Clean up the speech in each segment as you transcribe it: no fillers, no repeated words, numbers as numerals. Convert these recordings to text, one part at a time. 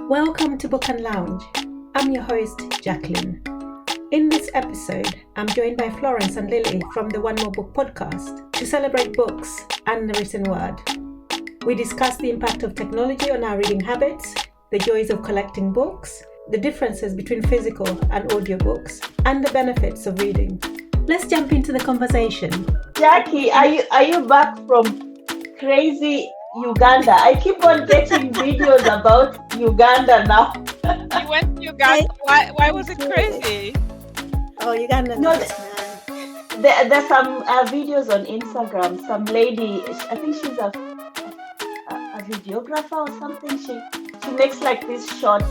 Welcome to Book and Lounge. I'm your host, Jacqueline. In this episode, I'm joined by Florence and Lily from the One More Book podcast to celebrate books and the written word. We discuss the impact of technology on our reading habits, the joys of collecting books, the differences between physical and audiobooks, and the benefits of reading. Let's jump into the conversation. Jackie, are you back from crazy Uganda? I keep on getting videos about Uganda now. You went to Uganda. Why was it crazy? Oh, Uganda. No, there's some videos on Instagram. Some lady, I think she's a videographer or something. She makes like these short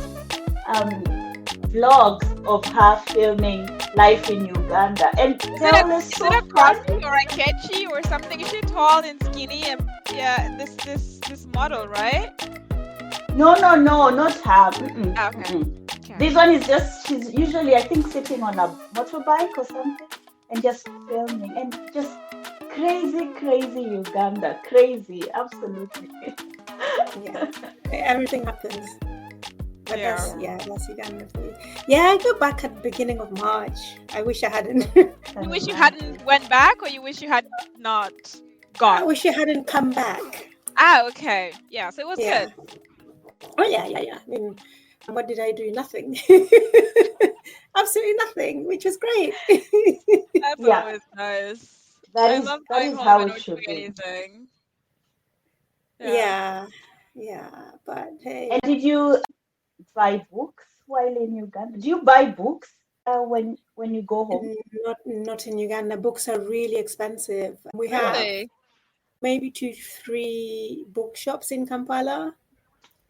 vlogs of her filming life in Uganda. And Is it a Crosby or a Ketchy or something? Is she tall and skinny and this model, right? No, not her. Okay. Okay. This one is she's usually, I think, sitting on a motorbike or something and just filming and just crazy Uganda. Crazy, absolutely. Yeah, everything happens. But Yeah. that's Uganda for you. Yeah, I go back at the beginning of March. I wish I hadn't. You wish you hadn't went back, or you wish you had not gone? I wish I hadn't come back. Okay. Yeah, so it was Yeah. good. Oh, yeah. I mean, what did I do? Nothing. Absolutely nothing, which was great. That's Yeah. always nice. That I is love that going is home how and it not should doing be. anything. Yeah, but hey. And did you buy books while in Uganda? Do you buy books when you go home? Not in Uganda. Books are really expensive. We have Really? maybe 2-3 bookshops in Kampala,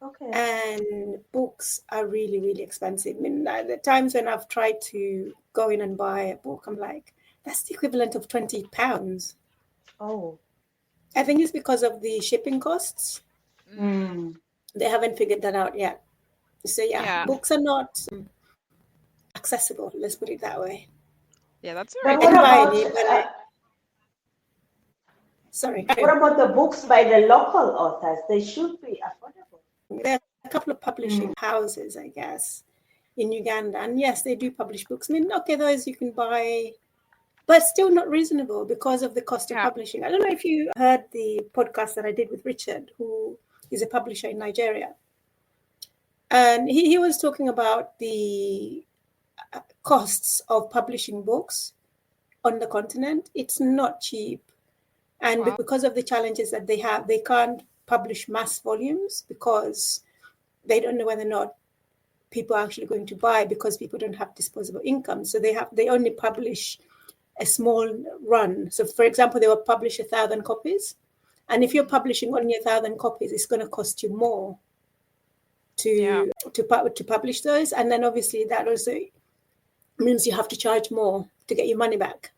Okay. and books are really, really expensive. I mean, the times when I've tried to go in and buy a book, I'm like, that's the equivalent of £20. Oh. I think it's because of the shipping costs. Mm. They haven't figured that out yet. So Yeah. books are not accessible. Let's put it that way. Yeah, that's But very what I can buy about any, but sorry. what about the books by the local authors? They should be affordable. There are a couple of publishing houses, I guess, in Uganda. And yes, they do publish books. I mean, okay, those you can buy, but still not reasonable because of the cost of Yeah. publishing. I don't know if you heard the podcast that I did with Richard, who is a publisher in Nigeria. And he was talking about the costs of publishing books on the continent. It's not cheap. And Wow. because of the challenges that they have, they can't publish mass volumes because they don't know whether or not people are actually going to buy, because people don't have disposable income. So they only publish a small run. So for example, they will publish 1,000 copies. And if you're publishing only 1,000 copies, it's going to cost you more to publish those. And then obviously that also means you have to charge more to get your money back.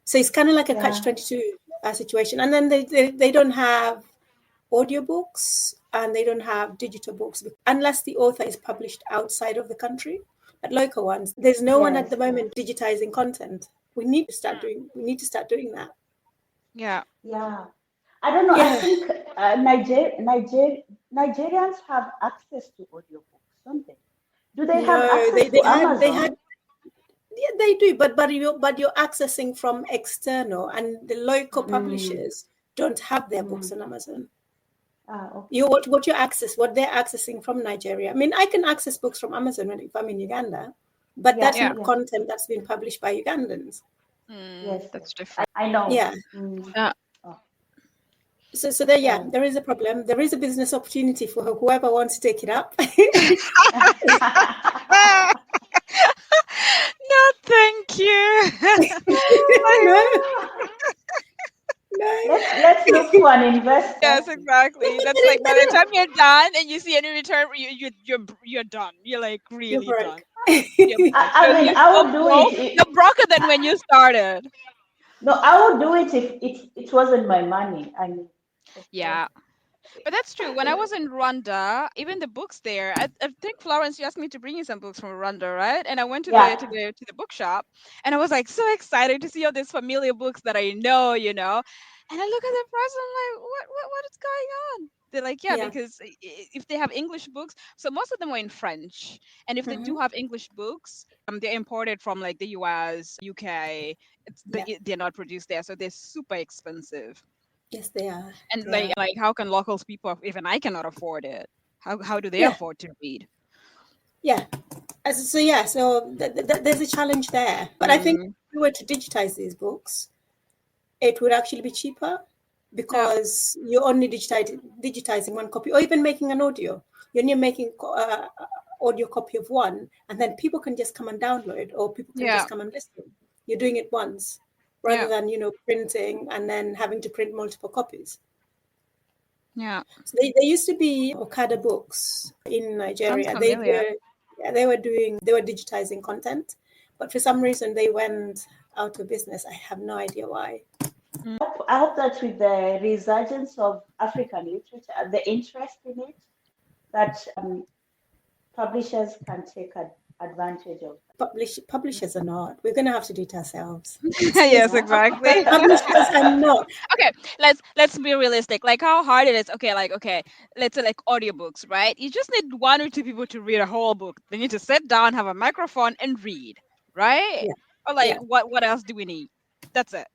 So it's kind of like a catch-22 situation. And then they don't have audiobooks and they don't have digital books unless the author is published outside of the country. But local ones, there's no one at the moment digitizing content. We need to start doing that. Yeah. Yeah. I don't know. Yeah. I think Nigerians have access to audiobooks, don't they? Do they have access to Amazon? Yeah, they do, but you're accessing from external, and the local publishers don't have their books on Amazon. Okay. What they're accessing from Nigeria. I mean, I can access books from Amazon if I'm in Uganda, but that's not content that's been published by Ugandans. Yes, That's different. I know. Yeah. Yeah. So there is a problem. There is a business opportunity for whoever wants to take it up. No, thank you. Let's look for an investor. Yes, exactly. That's like by the time you're done and you see any return, you're done. You're like really You're done. broke. I mean, I would do it. You're broker than when you started. No, I would do it if it wasn't my money. I mean, Yeah. But that's true. When I was in Rwanda, even the books there, I think Florence, you asked me to bring you some books from Rwanda, right? And I went to the bookshop, and I was like so excited to see all these familiar books that I know, And I look at the price and I'm like, what is going on? They're like, yeah, Yeah. because if they have English books, so most of them were in French. And if they do Hmm. have English books, they're imported from like the US, UK. Yeah. They're not produced there, so they're super expensive. Yes, they are. And They are. like how can locals people, even I cannot afford it? How do they Yeah. afford to read? Yeah. So yeah. So there's a challenge there. But I think Mm, if we were to digitize these books, it would actually be cheaper yeah, because you're only digitizing one copy, or even making an audio. You're only making audio copy of one, and then people can just come and download, or people can yeah, just come and listen. You're doing it once, rather yeah, than printing and then having to print multiple copies. yeah. So there used to be Okada books in Sounds Nigeria. familiar. They were digitizing content, but for some reason they went out of business. I have no idea why. I hope that with the resurgence of African literature, the interest in it, that publishers can take advantage of Publishers are not. We're going to have to do it ourselves. Yes, Seriously, exactly. publishers are not. Okay, let's be realistic. Like how hard it is. Okay, like okay, let's say like audiobooks, right? You just need one or two people to read a whole book. They need to sit down, have a microphone, and read, right? Yeah, Or like yeah, what else do we need? That's it.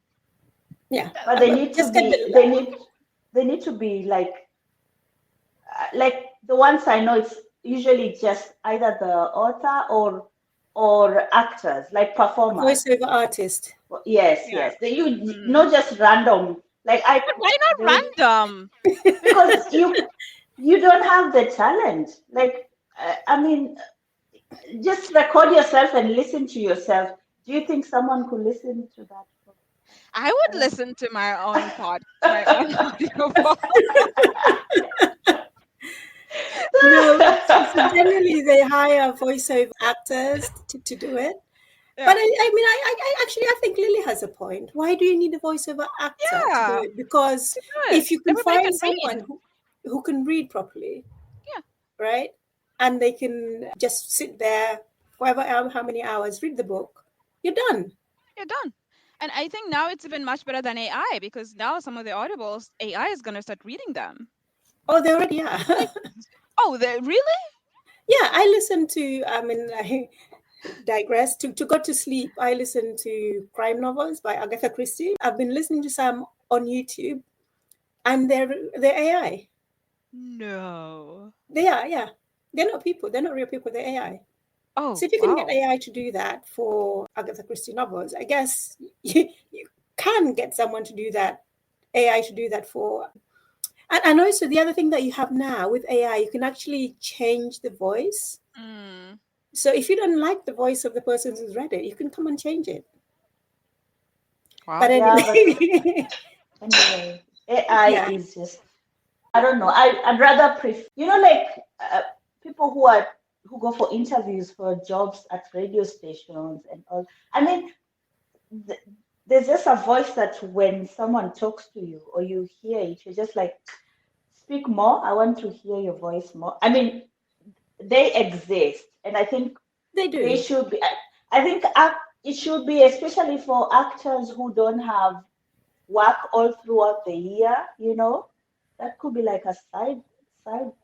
yeah. but they need to Just get be the. they need to be like the ones I know. It's usually just either the author or actors, like performers. Voiceover artist. Yes, Yeah. yes. You Mm. not just random. Like Why they not would, random? because you don't have the talent. Like I mean, just record yourself and listen to yourself. Do you think someone could listen to that? I would I listen to my own audiobook. No, so generally they hire voiceover actors to do it. But Yeah, I think Lily has a point. Why do you need a voiceover actor to do yeah. it? Because To do it, if you can everybody find can someone read. who can read properly, Yeah, right? And they can just sit there for how many hours, read the book, you're done. you're done. And I think now it's even much better than AI because now some of the audibles AI is gonna start reading them. Oh, they already are. Like, oh, they really? Yeah, I listen to, I digress, to go to sleep. I listen to crime novels by Agatha Christie. I've been listening to some on YouTube, and they're AI. No. They are, yeah. They're not people. They're not real people. They're AI. So Oh, if you can get wow. AI to do that for Agatha Christie novels, I guess you can get someone to do that, AI to do that for. And also the other thing that you have now with AI, you can actually change the voice. Mm, So if you don't like the voice of the person who's read it, you can come and change it. But wow. yeah, but anyway, anyway, AI yeah, is just I don't know. I'd rather prefer, like people who go for interviews for jobs at radio stations and all. I mean, th there's just a voice that when someone talks to you or you hear it, you're just like, speak more. I want to hear your voice more. I mean, they exist, and I think they they do. should be. I think it should be especially for actors who don't have work all throughout the year. That could be like a side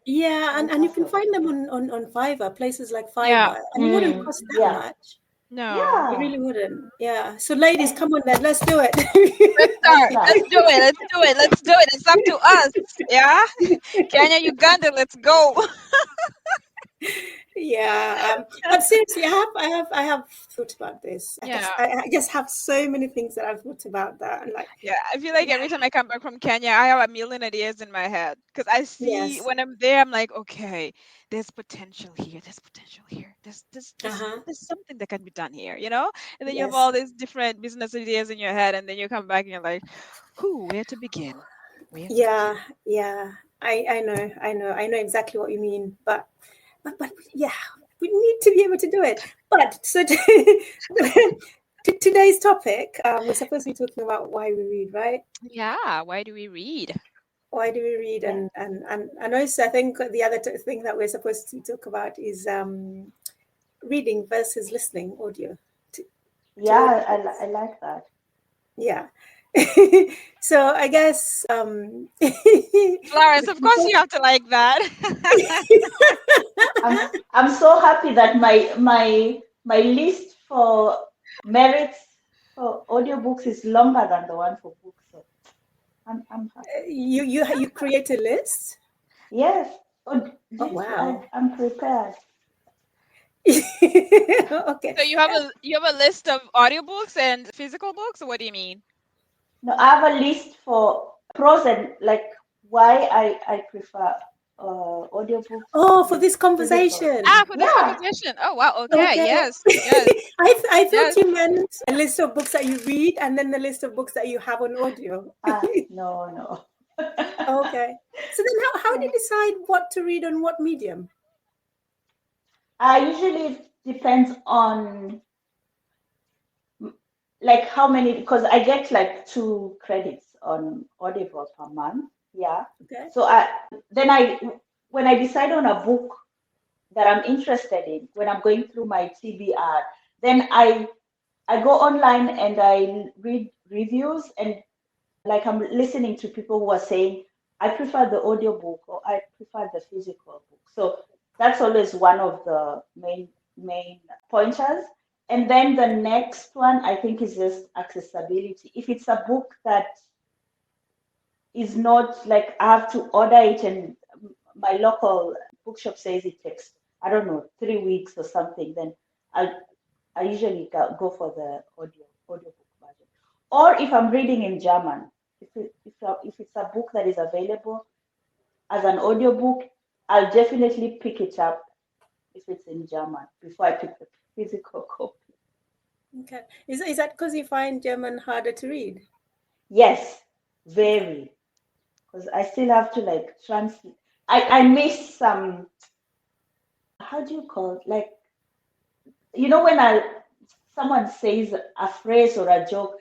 Yeah, side and you can hustle. find them on Fiverr, places like Yeah. Fiverr, and it wouldn't cost that Yeah, much. No. It yeah. really wouldn't. Yeah. So ladies, And come on then, let's do it. Let's let's start. start. Let's do it. Let's do it. Let's do it. It's up to us. Yeah. Kenya, Uganda, let's go. Yeah, but seriously, I have thought about this. Yeah. I just have so many things that I've thought about that, and like, Yeah, I feel like yeah, every time I come back from Kenya, I have a million ideas in my head because I see yes, when I'm there, I'm like, okay, there's potential here, there's potential here, uh-huh, there's something that can be done here, you know? And then you have yes, all these different business ideas in your head, and then you come back and you're like, who, where to begin? Where to begin? yeah, yeah. I know exactly what you mean, but yeah, we need to be able to do it. But so today's topic, we're supposed to be talking about why we read, right? Yeah, why do we read? Why do we read? Yeah, And also, I think the other thing that we're supposed to talk about is reading versus listening audio to yeah. I audiobooks. like that. Yeah. So I guess Florence, the of course you have to like that. I'm so happy that my list for merits for audiobooks is longer than the one for books. So I'm happy. you create a list. Yes. Oh, Oh this wow. I'm prepared. Okay. So you have a list of audiobooks and physical books, or what do you mean? No, I have a list for pros and like why I prefer audiobooks Oh, for with this physical. conversation. Ah, for this Yeah. conversation. Oh wow, okay, Okay. yes, yes, I thought yes. you meant a list of books that you read and then the list of books that you have on audio. No, no. Okay. So then how do you decide what to read on what medium? Usually it depends on like how many, because I get like 2 credits on Audible per month. Yeah. Okay. So then I when I decide on a book that I'm interested in, when I'm going through my TBR, then I go online and I read reviews, and like I'm listening to people who are saying I prefer the audiobook or I prefer the physical book. So that's always one of the main pointers. And then the next one I think is just accessibility. If it's a book that is not like I have to order it and my local bookshop says it takes, I don't know, 3 weeks or something, then I I usually go for the audiobook version. Or if I'm reading in German, if it's a book that is available as an audiobook, I'll definitely pick it up if it's in German before I pick the physical copy. Okay. Is that because you find German harder to read? Yes, Okay. very, because I still have to like translate. I miss some, how do you call it? Like, when someone says a phrase or a joke,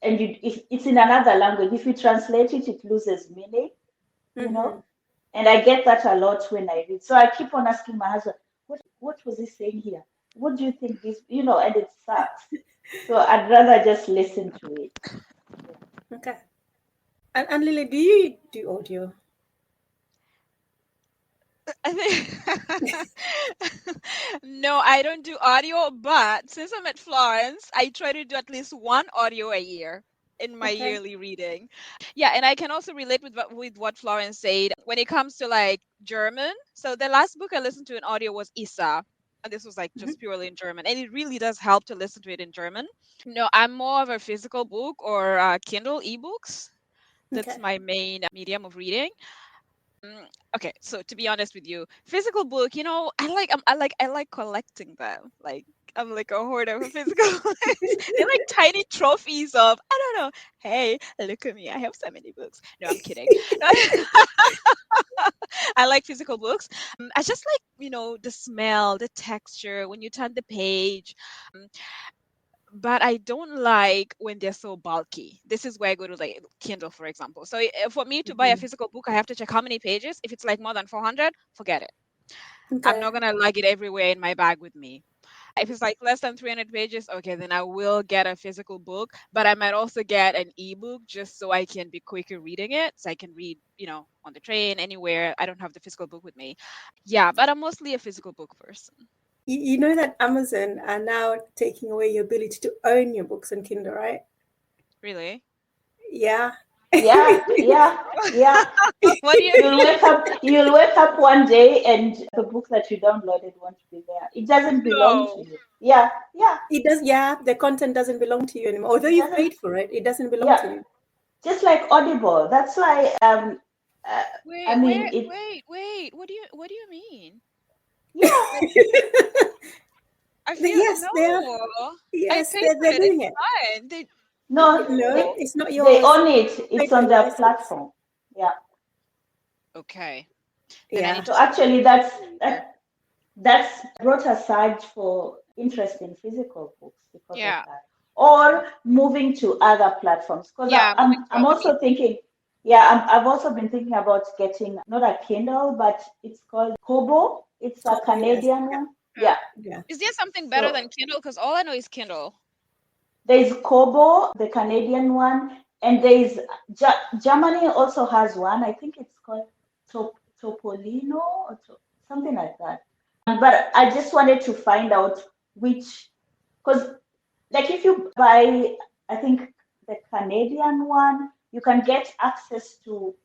and if it's in another language, if you translate it, it loses meaning, you Mm-hmm. know. And I get that a lot when I read. So I keep on asking my husband, what was he saying here? What do you think this, and it sucks. So I'd rather just listen to it. Yeah. Okay. And Lily, do you do audio? I think no, I don't do audio, but since I'm at Florence, I try to do at least one audio a year in my Okay. yearly reading. Yeah, and I can also relate with what Florence said when it comes to like German. So the last book I listened to in audio was Isa, and this was like Mm-hmm. just purely in German, and it really does help to listen to it in German. No, I'm more of a physical book or Kindle ebooks. That's Okay. my main medium of reading. Mm, okay, so to be honest with you, physical book, I like collecting them. Like I'm like a hoarder for physical books. They're like tiny trophies of I don't know. Hey, look at me! I have so many books. No, I'm kidding. I like physical books. I just like the smell, the texture when you turn the page. Um, but I don't like when they're so bulky. This is where I go to like Kindle, for example. So for me to buy a Mm-hmm. physical book, I have to check how many pages. If it's like more than 400, forget it. I'm Okay. not gonna lug it everywhere in my bag with me. If it's like less than 300 pages, okay, then I will get a physical book. But I might also get an ebook just so I can be quicker reading it, so I can read, on the train, anywhere. I don't have the physical book with me. Yeah, but I'm mostly a physical book person. You know that Amazon are now taking away your ability to own your books on Kindle, right? Really? Yeah. Yeah, yeah, yeah. What do you You'll wake up one day and the book that you downloaded won't be there. It doesn't belong to know? you. Yeah, yeah. It does, yeah, the content doesn't belong to you anymore. Although It you've doesn't. paid for it, it doesn't belong to Yeah, you. just like Audible. That's why uh, I Wait, mean it. wait. What do you mean? Yeah, Like I feel Yes, they are. no. I Yes, paid for they're it. It's doing it. fine. no, No, No. it's not they yours. own it. You It's paid for on the their license. platform. Yeah. Okay. Then I Yeah. need to So look actually, here. that's brought aside for interest in physical books because of Yeah. that, or moving to other platforms. Because Yeah, moving to I'm other also thinking, yeah, I've also been thinking about getting not a Kindle, but it's called Kobo. It's a Kobo, yes. Canadian Yeah. one. yeah. Yeah. Yeah. Is there something better So than Kindle? Because all I know is Kindle. There's Kobo, the Canadian one, and there's Germany also has one. I think it's called Topolino or something like that. But I just wanted to find out which, because like if you buy, I think the Canadian one, you can get access to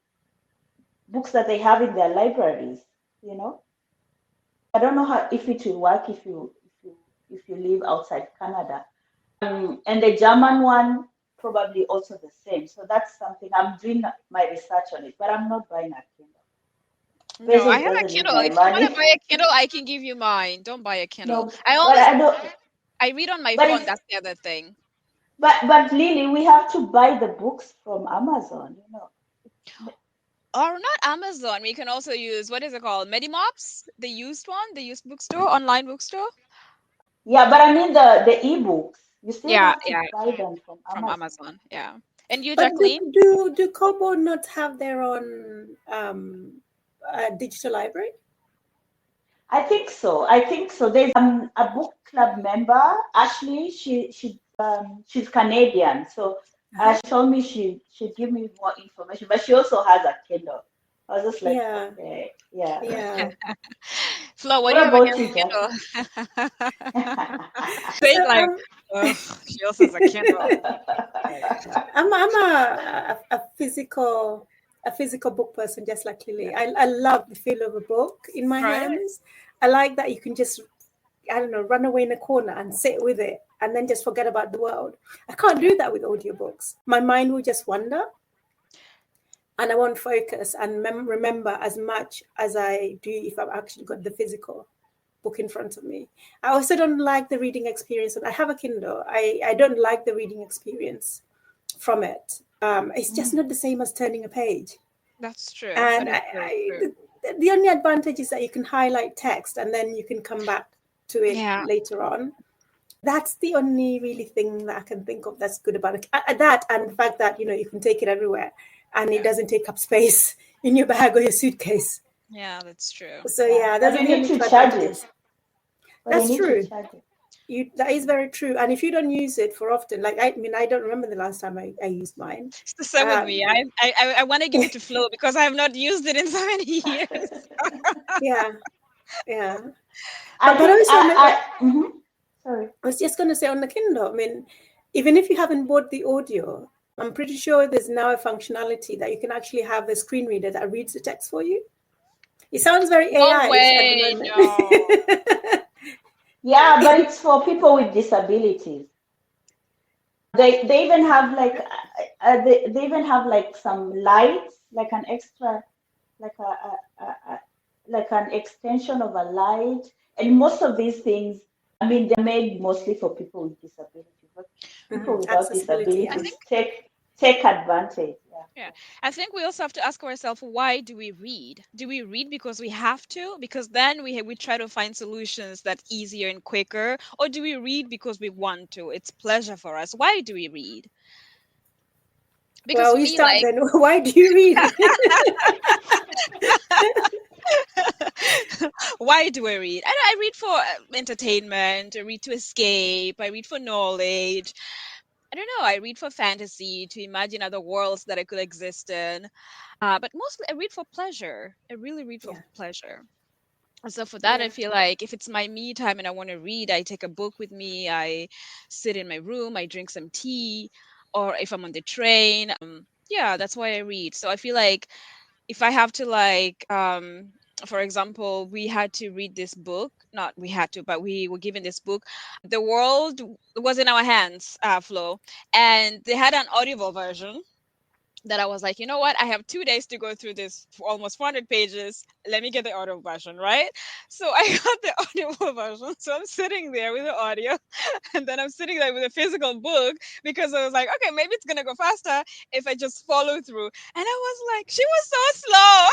books that they have in their libraries. You know, I don't know how if it will work if you live outside Canada. And the German one probably also the same. So that's something I'm doing my research on it, but I'm not buying a Kindle. No, I Bezos have a doesn't need Kindle. my If you want to money. buy a Kindle, I can give you mine. Don't buy a Kindle. No, I but always I don't. I read on my But phone. it's That's the other thing. but Lily, we have to buy the books from Amazon. Or not Amazon. We can also use, what is it called? Medimops, the used one, the used bookstore, online bookstore. Yeah, but I mean the ebooks. You still Yeah, have to yeah, buy them from from Amazon. Amazon. Yeah. And you, But Jacqueline? do Kobo not have their own digital library? I think so. There's a book club member, Ashley. She's Canadian, so Uh-huh. she told me she'd give me more information. But she also has a Kindle. I was just like, Yeah, okay, yeah. yeah. Flo, what do What you have about against you, Jack? Kindle? Say So it like, ugh, she also has a Kindle. Like, I'm a physical book person, just like Lily. yeah. I love the feel of a book in my Right? hands. I like that you can just, I don't know, run away in a corner and sit with it and then just forget about the world. I can't do that with audiobooks. My mind will just wander and I won't focus and remember as much as I do if I've actually got the physical book in front of me. I also don't like the reading experience, and I have a Kindle. I don't like the reading experience from it. It's just Mm, not the same as turning a page. That's true. That And is very true. the only advantage is that you can highlight text and then you can come back to it Yeah. later on. That's the only really thing that I can think of that's good about it. That and the fact that you can take it everywhere and it Yeah. doesn't take up space in your bag or your suitcase. Yeah, that's true. So yeah, yeah, but those are you the need only to two charge advantages. it. But you That's need to true. charge it. That is very true. And if you don't use it for often, like I mean, I don't remember the last time I used mine. It's the same with me. Um, I want to give it to Flo because I have not used it in so many years. yeah, yeah. I But think also, sorry. I was just going to say on the Kindle. I mean, even if you haven't bought the audio, I'm pretty sure there's now a functionality that you can actually have a screen reader that reads the text for you. It sounds very No AI-ish at the way, no. moment. Yeah, but it's for people with disabilities. They even have like they even have like some lights, like an extra, like like an extension of a light. And most of these things, I mean, they're made mostly for people with disabilities. But people without Accessibility, yeah. I think, disabilities take advantage. Yeah. yeah. I think we also have to ask ourselves, why do we read? Do we read because we have to? Because then we try to find solutions that easier and quicker, or do we read because we want to? It's pleasure for us. Why do we read? Because Well, for you me, start like, then. Why do you read? why do I read? I read for entertainment. I read to escape. I read for knowledge. I don't know. I read for fantasy, to imagine other worlds that I could exist in. But mostly, I read for pleasure. I really read for Yeah, pleasure. So for that, I yeah, feel like if it's my me time and I want to read, I take a book with me. I sit in my room. I drink some tea, or if I'm on the train, yeah, that's why I read. So I feel like if I have to, like, for example, we had to read this book. Not we had to, but we were given this book. The world was in our hands, Flo, and they had an audible version that I was like, you know what? I have 2 days to go through this for almost 400 pages. Let me get the audio version, right? So I got the audio version. So I'm sitting there with the audio, and then I'm sitting there with a physical book because I was like, okay, maybe it's gonna go faster if I just follow through. And I was like, she was so slow.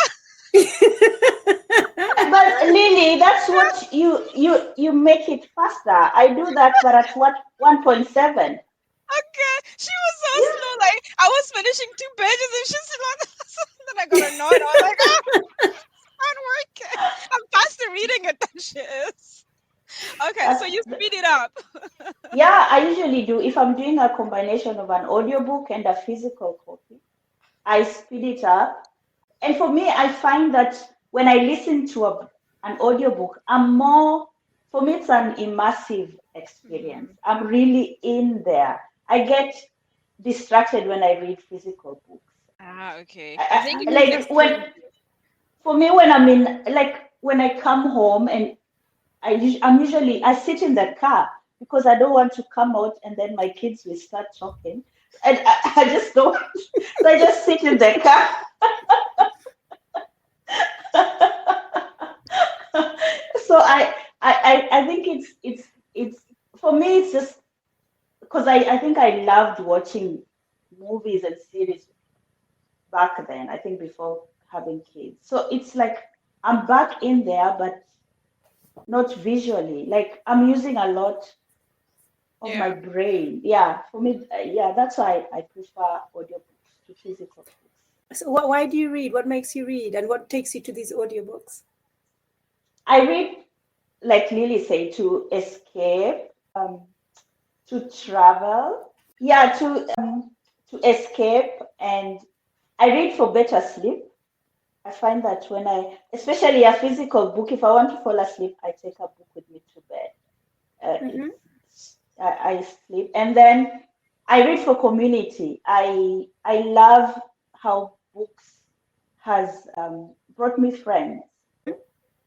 But Lily, that's what you make it faster. I do that, but at what 1.7? Okay, she was so Yeah. slow. Like I was finishing 2 pages, and she's slow. Then I got annoyed. I was like, ah, it's not working. I'm faster reading it than she is. Okay, so you speed it up. Yeah, I usually do. If I'm doing a combination of an audiobook and a physical copy, I speed it up. And for me, I find that when I listen to an audiobook, for me, it's an immersive experience. I'm really in there. I get distracted when I read physical books. Okay. I think it's Like for me, when I'm when I come home and I sit in the car because I don't want to come out and then my kids will start talking. And I just don't, so I just sit in the car. So I think it's for me it's just because I think I loved watching movies and series back then. I think before having kids. So it's like I'm back in there, but not visually. Like I'm using a lot of my brain. Yeah, for me, yeah, that's why I prefer audiobooks to physical books. So why do you read? What makes you read? And what takes you to these audiobooks? I read, like Lily said, to escape, to travel. Yeah, to escape, and I read for better sleep. I find that especially a physical book, if I want to fall asleep, I take a book with me to bed. I sleep, and then I read for community. I love how books has brought me friends.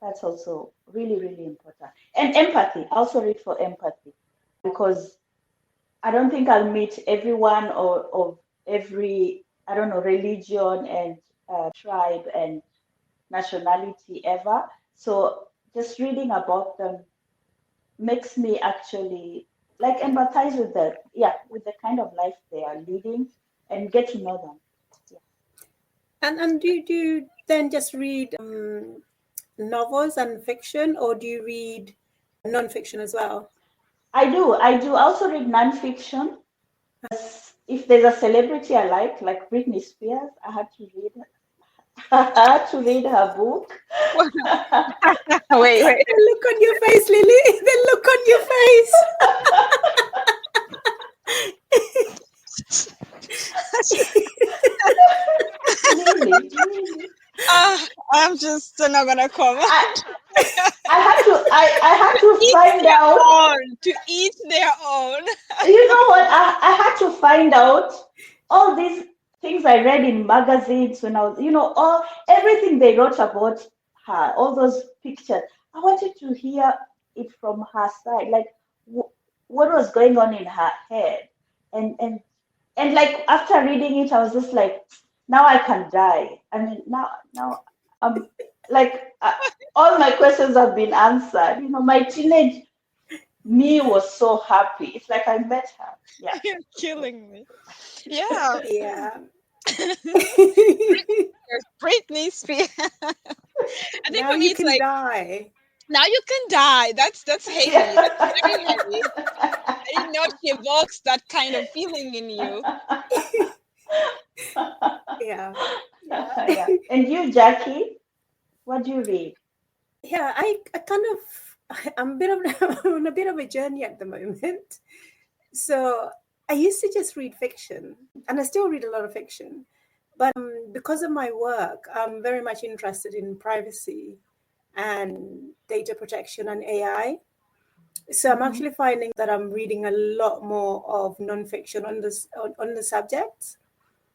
That's also really, really important. And empathy. I also read for empathy because I don't think I'll meet everyone or of every, I don't know, religion and tribe and nationality ever. So just reading about them makes me actually like empathize with with the kind of life they are leading and get to know them. Yeah. And do you then just read novels and fiction, or do you read non-fiction as well? I do. I do also read nonfiction. If there's a celebrity I like Britney Spears, I had to read her book. Wait. The look on your face, Lily. The look on your face. Lily. I'm just not gonna comment. I had to find out. To each their own. You know what? I had to find out all these things I read in magazines when I was, everything they wrote about her, all those pictures. I wanted to hear it from her side, like what was going on in her head, and like after reading it, I was just like, now I can die. I mean, now I'm like all my questions have been answered. My teenage me was so happy. It's like I met her. Yeah. You're killing me. Yeah. Yeah. Britney Spears. I think Now for me you it's can like die. now you can die. That's heavy. That's very heavy. I didn't know she evokes that kind of feeling in you. Yeah. Yeah. And you, Jackie, what do you read? Yeah, I kind of I'm on a bit of a journey at the moment. So I used to just read fiction, and I still read a lot of fiction. But because of my work, I'm very much interested in privacy and data protection and AI. So I'm actually finding that I'm reading a lot more of nonfiction on the subject.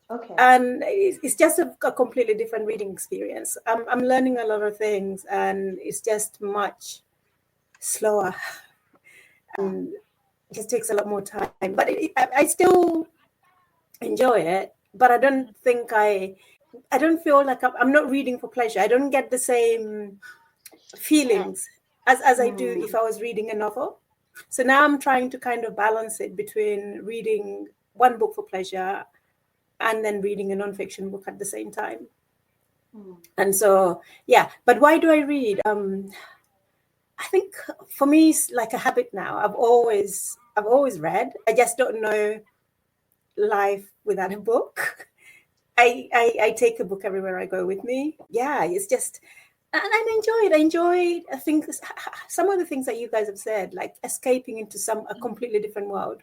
Okay. And it's just a completely different reading experience. I'm learning a lot of things, and it's just much slower, and it just takes a lot more time. But I still enjoy it, but I don't think I don't feel like I'm not reading for pleasure. I don't get the same feelings as I do if I was reading a novel. So now I'm trying to kind of balance it between reading one book for pleasure and then reading a nonfiction book at the same time. And so, yeah, but why do I read? I think for me, it's like a habit now. I've always read. I just don't know life without a book. I take a book everywhere I go with me. Yeah, it's just And I enjoyed, I think, some of the things that you guys have said, like escaping into a completely different world,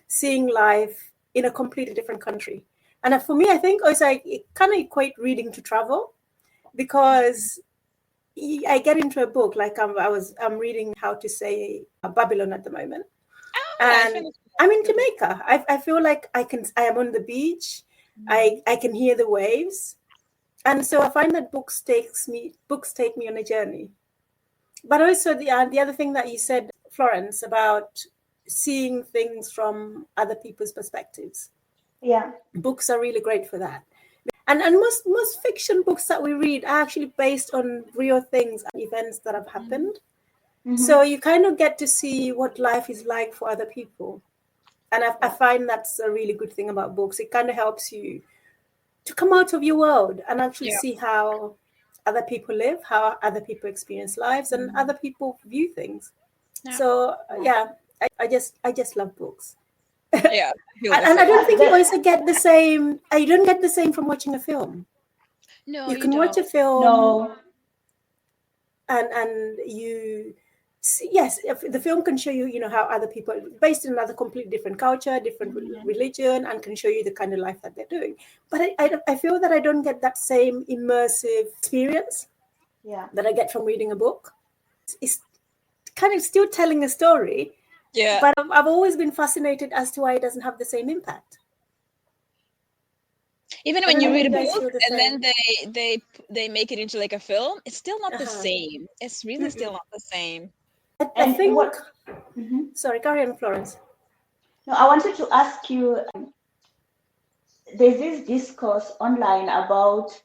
seeing life in a completely different country. And for me, I think also it kind of equate reading to travel, because I get into a book like I'm reading How to Say Babylon at the moment, Oh yeah, I and finished I'm in that. Jamaica. I feel like I am on the beach. I can hear the waves, and so I find that books take me on a journey. But also the other thing that you said, Florence, about seeing things from other people's perspectives. Yeah. Books are really great for that. And most fiction books that we read are actually based on real things and events that have happened. So you kind of get to see what life is like for other people. And I find that's a really good thing about books. It kind of helps you to come out of your world and actually Yeah. see how other people live, how other people experience lives, and other people view things. Yeah. So I just love books. Yeah, I feel the And I same. don't think you also get the same. You don't get the same from watching a film. No, You you can watch a don't. film No. and you see, yes, if the film can show you, you know, how other people based in another completely different culture, different religion, and can show you the kind of life that they're doing. But I feel that I don't get that same immersive experience Yeah. that I get from reading a book. It's kind of still telling a story, Yeah. but I've always been fascinated as to why it doesn't have the same impact. Even I when don't you know if read you a guys book feel the and then same. they make it into like a film, it's still not the Uh-huh. same. It's really still not the same. I And think. what? Mhm. Sorry, carry on, Florence. No, I wanted to ask you. There's this discourse online about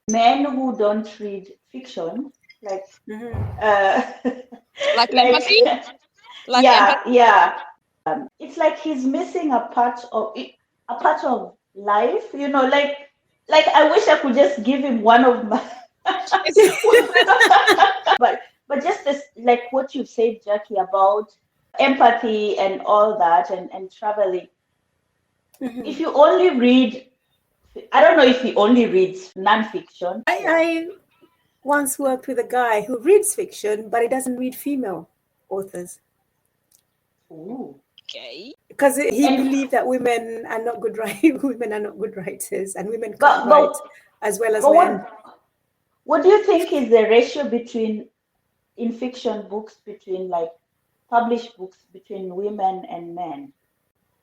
men who don't read fiction, like, Lack like, empathy? Lack yeah, empathy? yeah. It's like he's missing a part of life. You know, like I wish I could just give him one of my. but just this, like what you said, Jackie, about empathy and all that, and traveling. If you only read, I don't know if he only reads nonfiction. I once worked with a guy who reads fiction, but he doesn't read female authors Ooh. Okay. because he And believed that women are not good women are not good writers, and women can't but write but as well as but men. what do you think is the ratio between in fiction books between like published books between women and men?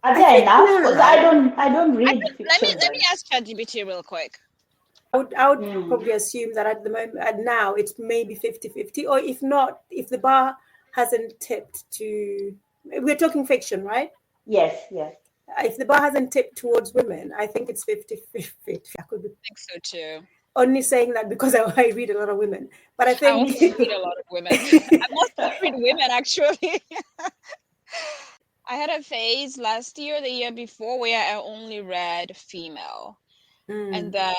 Are I there think enough? Because now I don't I read can, let me fiction, let me but ask ChatGPT real quick. I would mm, probably assume that at the moment, now it's maybe 50-50, or if not, if the bar hasn't tipped to, we're talking fiction, right? yes, yes. If the bar hasn't tipped towards women, I think it's 50-50. I could be I think so too. only saying that because I read a lot of women, but I I think Me also too. read a lot of women. I mostly read women actually. I had a phase last year, the year before, where I only read female. And then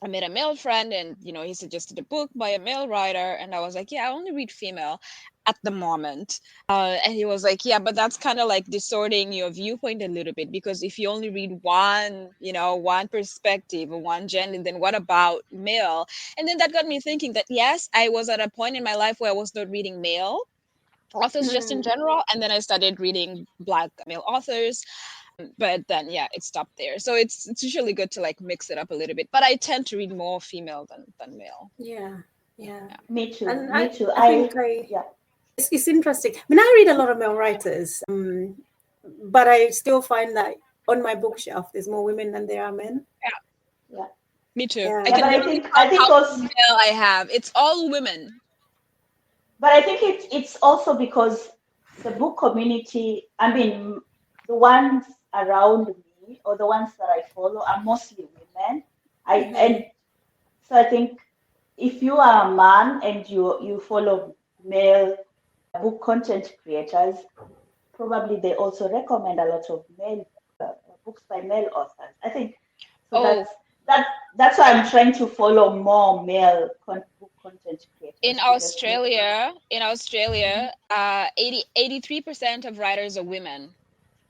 I met a male friend and he suggested a book by a male writer and I was like, yeah, I only read female at the moment. And he was like, yeah, but that's kind of like distorting your viewpoint a little bit because if you only read one perspective or one gender, then what about male? And then that got me thinking that yes, I was at a point in my life where I was not reading male authors just in general, and then I started reading Black male authors, but then yeah, it stopped there. So it's usually good to like mix it up a little bit, but I tend to read more female than male. yeah. Me too. And Me too. I think Yeah. it's interesting. I mean, I read a lot of male writers, but I still find that on my bookshelf there's more women than there are men. Yeah, Yeah. me too. I Yeah. Yeah, can but literally I count think how many also male I have. It's all women. but I think it's also because the book community, I mean, the ones around me or the ones that I follow are mostly women. And so I think if you are a man and you follow male book content creators, probably they also recommend a lot of male books by male authors. I think so. Oh, That that's why I'm trying to follow more male book content creators in to just make sure. Australia, Mhm. 83% of writers are women.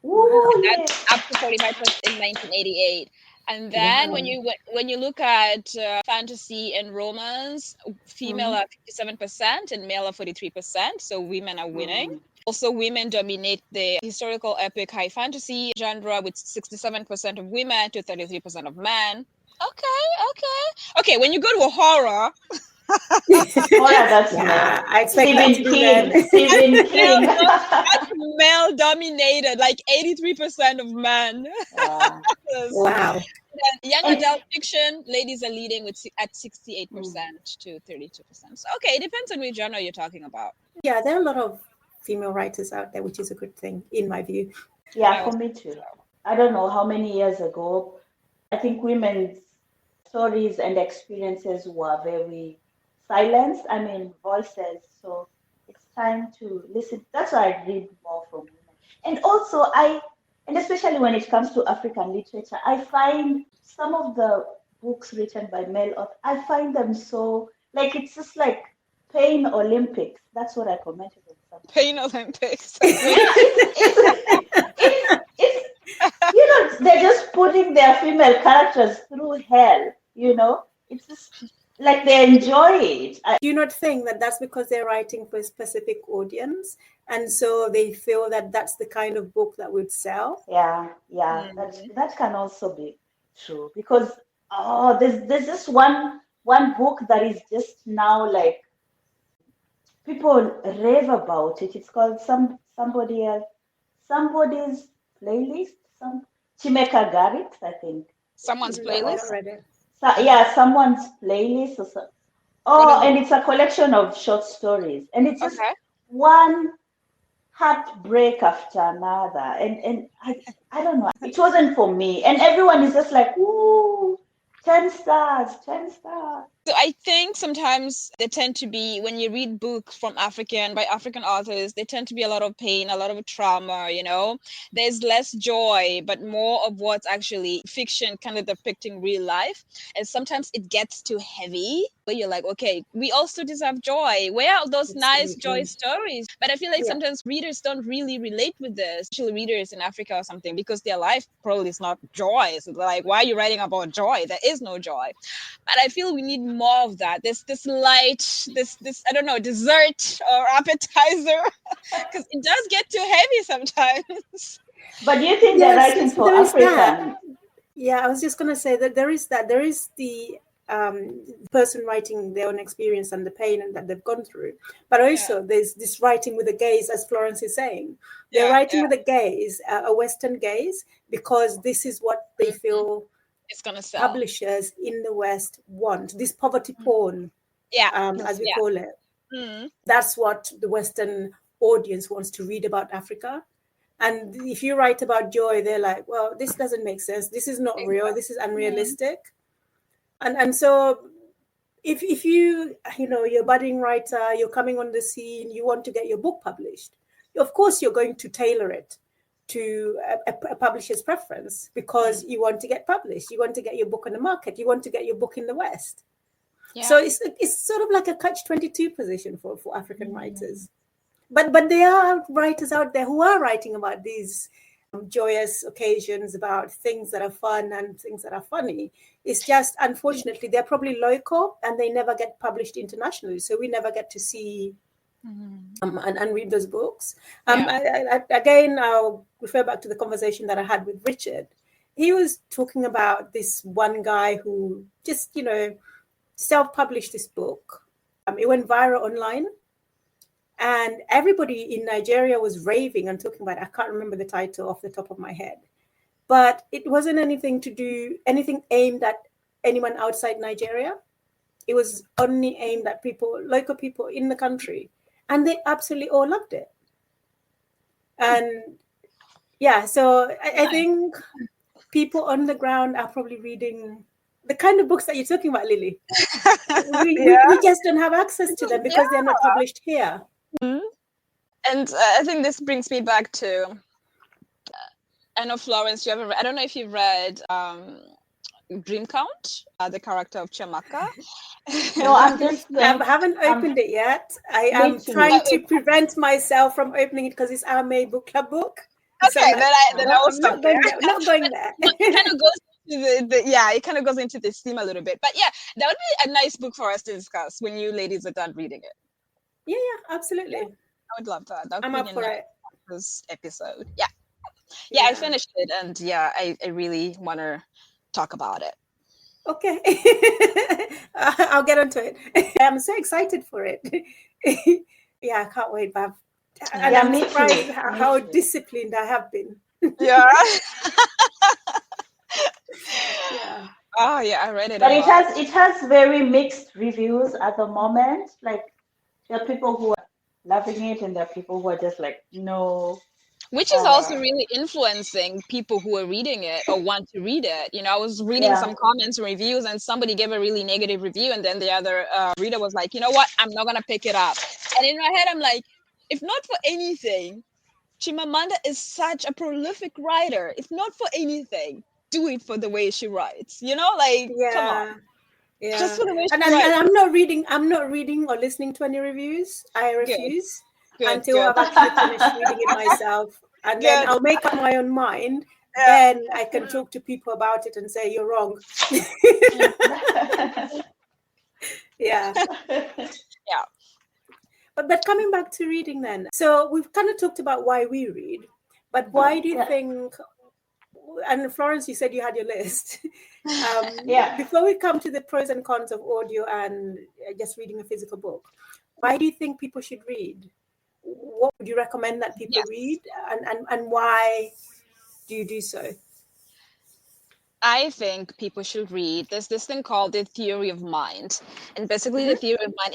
Ooh, Wow. That's yes. up to 45% in 1988. And then Yeah. when you look at fantasy and romance, female Mm. are 57% and male are 43%. So women are winning. Mm. Also, women dominate the historical epic high fantasy genre with 67% of women to 33% of men. Okay. When you go to a horror, Horror, that's Yeah, male. I expect that to Stephen be King. men. Stephen male, King. that's male dominated, like 83% of men. Yeah. Yes. Wow. Young And adult fiction, ladies are leading with at 68% mm, to 32%. So, okay, it depends on which genre you're talking about. Yeah, there are a lot of female writers out there, which is a good thing in my view. yeah, I for was me too. I don't know how many years ago, I think women's stories and experiences were very silenced. I mean, voices. So it's time to listen. That's why I read more from women. And also, and especially when it comes to African literature, I find some of the books written by male authors, I find them so, like, it's just like Pain Olympics. That's what I commented on something. Pain Olympics. Yeah, it's they're just putting their female characters through hell. It's just like they enjoy it. Do you not think that that's because they're writing for a specific audience, and so they feel that that's the kind of book that would sell? Yeah, Mhm. that can also be true because there's this one book that is just now like people rave about it. It's called somebody's playlist. Some Chimeka Garrett, I think. Someone's It's the I playlist. don't read it. yeah, someone's playlist or so. What Oh, is it? and it's a collection of short stories, and it's just Okay. one heartbreak after another. And I don't know. It wasn't for me. And everyone is just like, ooh, 10 stars, 10 stars. So I think sometimes they tend to be, when you read books from by African authors, they tend to be a lot of pain, a lot of trauma. There's less joy, but more of what's actually fiction, kind of depicting real life. And sometimes it gets too heavy, where you're like, okay, we also deserve joy. Where are those nice joy Absolutely. stories? But I feel like Yeah. sometimes readers don't really relate with this, especially readers in Africa or something, because their life probably is not joy. So they're like, why are you writing about joy? There is no joy. But I feel we need more of that. This light, this I don't know, dessert or appetizer, because it does get too heavy sometimes. But do you think they're Yes, writing so for there is that. African? Yeah, I was just going to say that there is that. There is the person writing their own experience and the pain and that they've gone through. But Yeah, also, there's this writing with a gaze, as Florence is saying. They're yeah, writing yeah. with a gaze, a Western gaze, because this is what they Mhm. feel It's gonna sell. publishers in the West want. This poverty Mm. porn, Yeah, as we yeah. call it. Mm. That's what the Western audience wants to read about Africa. And if you write about joy, they're like, well, this doesn't make sense. This is not real. This is Mm. unrealistic. And so if you're a budding writer, you're coming on the scene, you want to get your book published, of course you're going to tailor it to a publisher's preference because you want to get published. You want to get your book on the market. You want to get your book in the West. Yeah. So it's sort of like a catch-22 position for African Mm. writers. But there are writers out there who are writing about these joyous occasions, about things that are fun and things that are funny. It's just, unfortunately, they're probably local and they never get published internationally. So we never get to see and read those books. Yeah. Again, I'll refer back to the conversation that I had with Richard. He was talking about this one guy who just, self-published this book. It went viral online. And everybody in Nigeria was raving and talking about it. I can't remember the title off the top of my head. But it wasn't anything aimed at anyone outside Nigeria. It was only aimed at local people in the country. And they absolutely all loved it. And yeah, so I think people on the ground are probably reading the kind of books that you're talking about, Lily. We just don't have access to them because they're not published here. Mm. And I think this brings me back to, I know, Florence, I don't know if you've read Dream Count, the character of Chiamaka. No, I'm just I haven't opened it yet. I am me too. trying to prevent myself from opening it because it's our May book club book. So Okay, I'm like, then I will I'm stop not there. going there. I'm not going there. It kind of goes Yeah, it kind of goes into this theme a little bit. But yeah, that would be a nice book for us to discuss when you ladies are done reading it. Yeah, absolutely. I would love that. That I'm would up be a for nice it. this episode. Yeah, I finished it, and yeah, I really want to talk about it. Okay. I'll get onto it. I'm so excited for it. Yeah, I can't wait, Bav. And Yeah, I'm me surprised too. how Me too. disciplined I have been. Yeah. Yeah. Oh yeah, I read it But in March. it has very mixed reviews at the moment. Like there are people who are loving it, and there are people who are just like, no. Which is also Uh, really influencing people who are reading it or want to read it. You know, I was reading yeah. some comments and reviews, and somebody gave a really negative review, and then the other reader was like, you know what, I'm not gonna pick it up. And in my head, I'm like, if not for anything, Chimamanda is such a prolific writer. If not for anything, do it for the way she writes. You know, like come on, Yeah. just Yeah. for the way And, she and, and writes. I'm not reading or listening to any reviews. I Good, refuse good, until good, I've actually finished reading it myself. And then good. I'll make up my own mind. Yeah. Then I can talk to people about it and say, you're wrong. Yeah. Yeah. But coming back to reading then. So we've kind of talked about why we read, but why do you Yeah. think, and Florence, you said you had your list. Yeah. Before we come to the pros and cons of audio and just reading a physical book, why do you think people should read? What would you recommend that people Yes. read, and why do you do so? I think people should read. There's this thing called the theory of mind, and basically the Mm-hmm. theory of mind.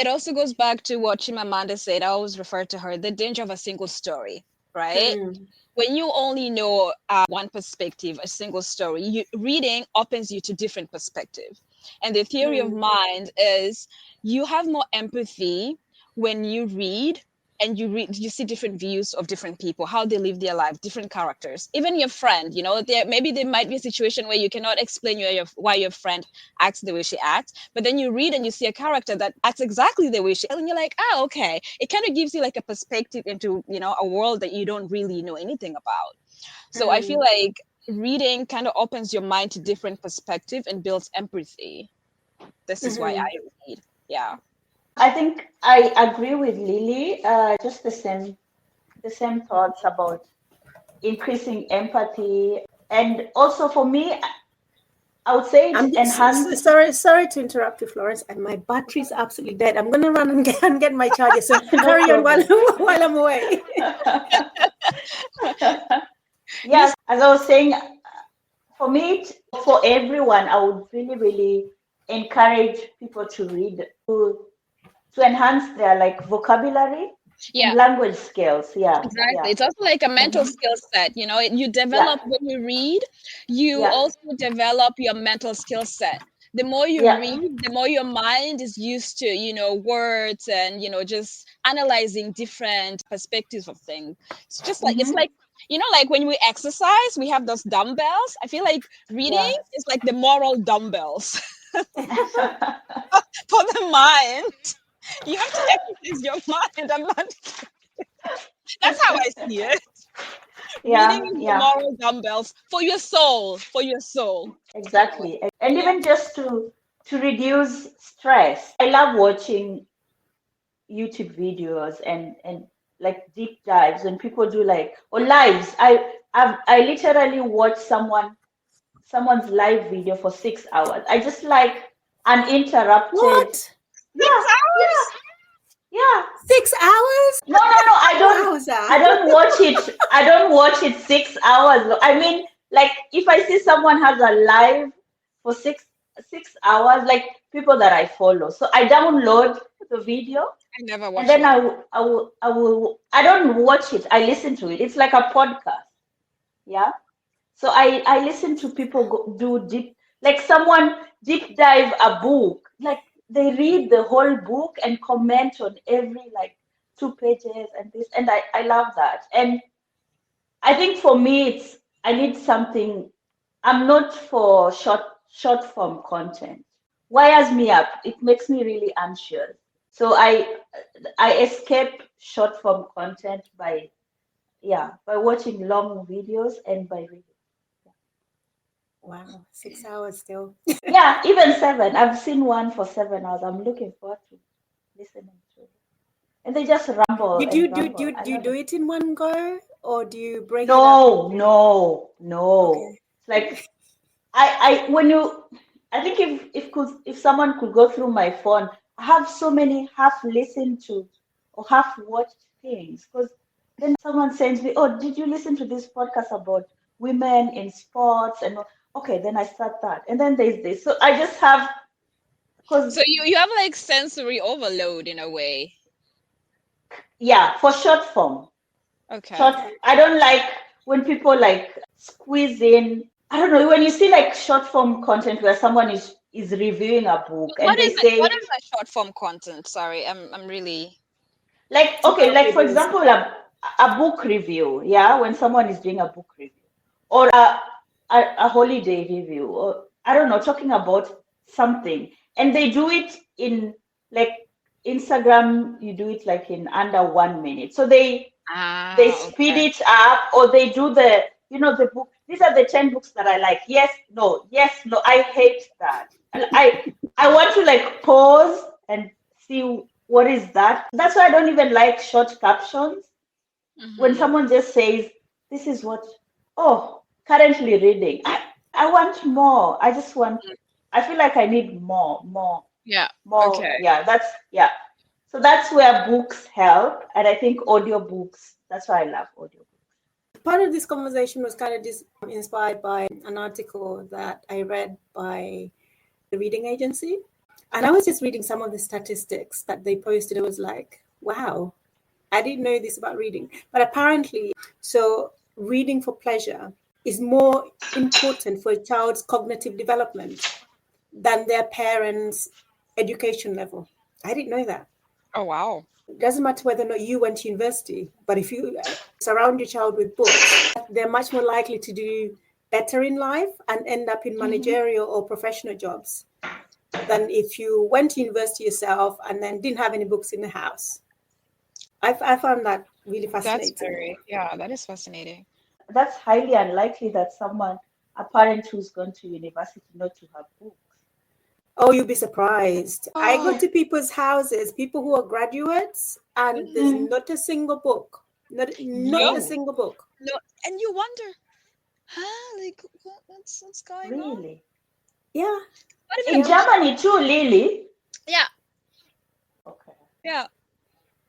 It also goes back to what Chimamanda said. I always refer to her: the danger of a single story, right? Mm. When you only know one perspective, a single story, reading opens you to different perspective. And the theory of Mm. mind is you have more empathy when you read and you see different views of different people, how they live their life, different characters. Even your friend, you know, maybe there might be a situation where you cannot explain why your friend acts the way she acts, but then you read and you see a character that acts exactly the way she acts, and you're like, oh, okay. It kind of gives you like a perspective into, you know, a world that you don't really know anything about. So I feel Mm. like reading kind of opens your mind to different perspective and builds empathy. This is why Mm-hmm. I read. Yeah. I think I agree with Lily. Just the same thoughts about increasing empathy, and also for me, I would say I'm it enhances. sorry to interrupt you, Florence. And my battery's absolutely dead. I'm gonna run and get my charger. So No carry on while problem. while I'm away. Yes, as I was saying, for me, for everyone, I would really, really encourage people to read to enhance their like vocabulary and Yeah. language skills. Yeah, Exactly. yeah, It's also like a mental hmm skill set. You know, you yeah, develop when you read, you yeah, also develop your mental skill set. The more you yeah. read, the more your mind is used to, you know, words and, you know, just analyzing different perspectives of things. It's hmm like, you know, like when we exercise, we have those dumbbells. I feel like reading yeah. is like the moral dumbbells for the mind. You have to exercise your mind. I'm not, that's how I see it. Reading Yeah, is the yeah, moral dumbbells for your soul, for your soul. exactly. And Yeah. even just to reduce stress. I love watching YouTube videos and like deep dives when people do like or lives. I literally watch someone's live video for 6 hours. I just like uninterrupted. What? Yeah, yeah, yeah. 6 hours? No, no, no. Wowza. I don't watch it. I don't watch it 6 hours. I mean, like if I see someone has a live for six hours, like people that I follow. So I download the video I never and watch then it. I don't watch it. I listen to it. It's like a podcast. Yeah. So I listen to people do deep, like someone deep dive a book. Like they read the whole book and comment on every like 2 pages and this, and I love that. And I think for me, I need something. I'm not for short form content. Wires me up. It makes me really anxious. So I escape short form content by watching long videos and by reading. Wow, 6 hours still. Yeah, even 7. I've seen one for 7 hours. I'm looking forward to listening to it. And they just ramble Do you and do ramble. do I do you love do it. it in one go, or do you break it up No, into? no, no. Okay. It's like when you I think if someone could go through my phone, I have so many half listened to or half watched things because then someone sends me, oh, did you listen to this podcast about women in sports? And okay, then I start that. And then there's this. So I just have because So you have like sensory overload in a way. yeah, for short form. Okay. Short Okay. I don't like when people like squeeze in. I don't know when you see like short form content where someone is reviewing a book and What they is it? What say is that short form content? Sorry, I'm really. like okay, TikTok like for videos. example a book review, yeah, when someone is doing a book review or a holiday review or I don't know, talking about something and they do it in like Instagram, you do it like in under 1 minute. So they Ah, speed okay. it up or they do the the book, these are the 10 books that I like, yes, no, yes, no, I hate that. And I want to like pause and see what is that. That's why I don't even like short captions. When Mm-hmm. someone just says this is what, oh, currently reading, I want more. I just want, I feel like I need Yeah. more. Okay. Yeah, yeah. So that's where books help. And I think audiobooks, that's why I love audiobooks. Part of this conversation was kind of inspired by an article that I read by the reading agency. And I was just reading some of the statistics that they posted. It was like, wow, I didn't know this about reading. But apparently, so reading for pleasure is more important for a child's cognitive development than their parents' education level. I didn't know that. Oh wow. It doesn't matter whether or not you went to university, but if you surround your child with books, they're much more likely to do better in life and end up in Hmm. managerial or professional jobs than if you went to university yourself and then didn't have any books in the house. I found that really That's fascinating. very, yeah, that is fascinating. That's highly unlikely that someone, a parent who's gone to university, not to have books. Oh, you'll be surprised. I go Oh, to people's houses, people who are graduates, and there's mhm. Hmm. not a single book. Not a Yup. Really? single book. No, and you wonder, like, what's going on? Really? Yeah, Not even In a yeah. Germany too, Lily? yeah, Okay. yeah.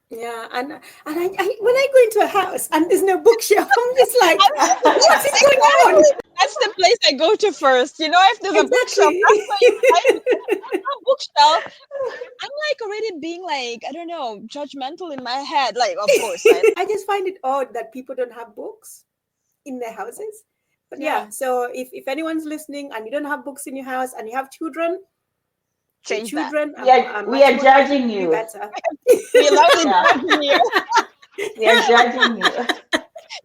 Yeah, and I when I go into a house and there's no bookshelf, I'm just like, what is going on? Exactly. That's the place I go to first. You know, if there's a bookshelf, Exactly. that's where you find me. If there's no bookshelf, I'm like already being like, I don't know, judgmental in my head. Like, of course, I I just find it odd that people don't have books in their houses. But yeah, yeah, so if anyone's listening and you don't have books in your house and you have children, your change that. children We are are we much are more likely judging to do you. better. We are loudly Yeah, judging you. we are judging you.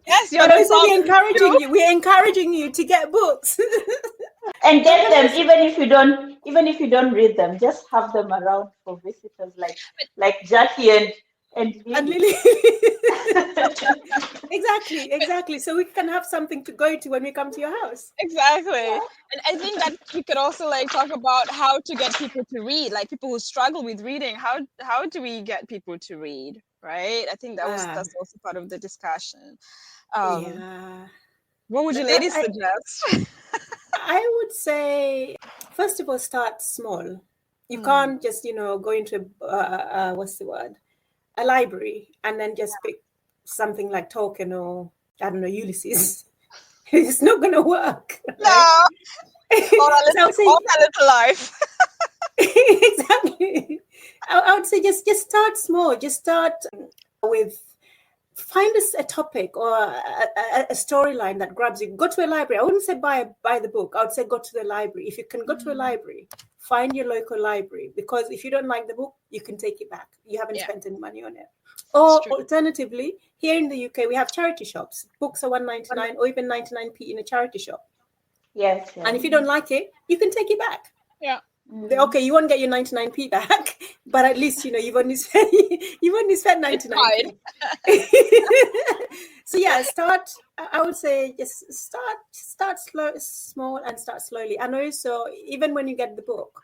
Yes, you're But the also we're problem too. encouraging you. We're encouraging you to get books. And But get them let's even if you don't read them, just have them around for visitors like Jackie and and Lily. Lily. Exactly. So we can have something to go to when we come to your house. Exactly. Yeah. And I think that we could also like talk about how to get people to read, like people who struggle with reading. How do we get people to read, right? I think Ah, that's also part of the discussion. Um, yeah. what would you That ladies suggest? I would say, first of all, start small. You Mm. can't just, go into what's the word, a library and then just pick something like Tolkien or I don't know Ulysses. It's not going to work, right? No, So I would all say that little life. exactly. I would say just start small. Just start with find us a topic or a storyline that grabs you. Go to a library. I wouldn't say buy the book. I would say go to the library. If you can go to a Mm. library, find your local library because if you don't like the book, you can take it back. You haven't Yeah, spent any money on it. that's Or true. alternatively, here in the UK, we have charity shops. Books are 1.99 or even 99p in a charity shop. Yes, And yes. if you don't like it, you can take it back. Yeah. Okay, you won't get your 99p back, but at least you've only spent 99p. So yeah, start. I would say just start small, and start slowly. And also, even when you get the book,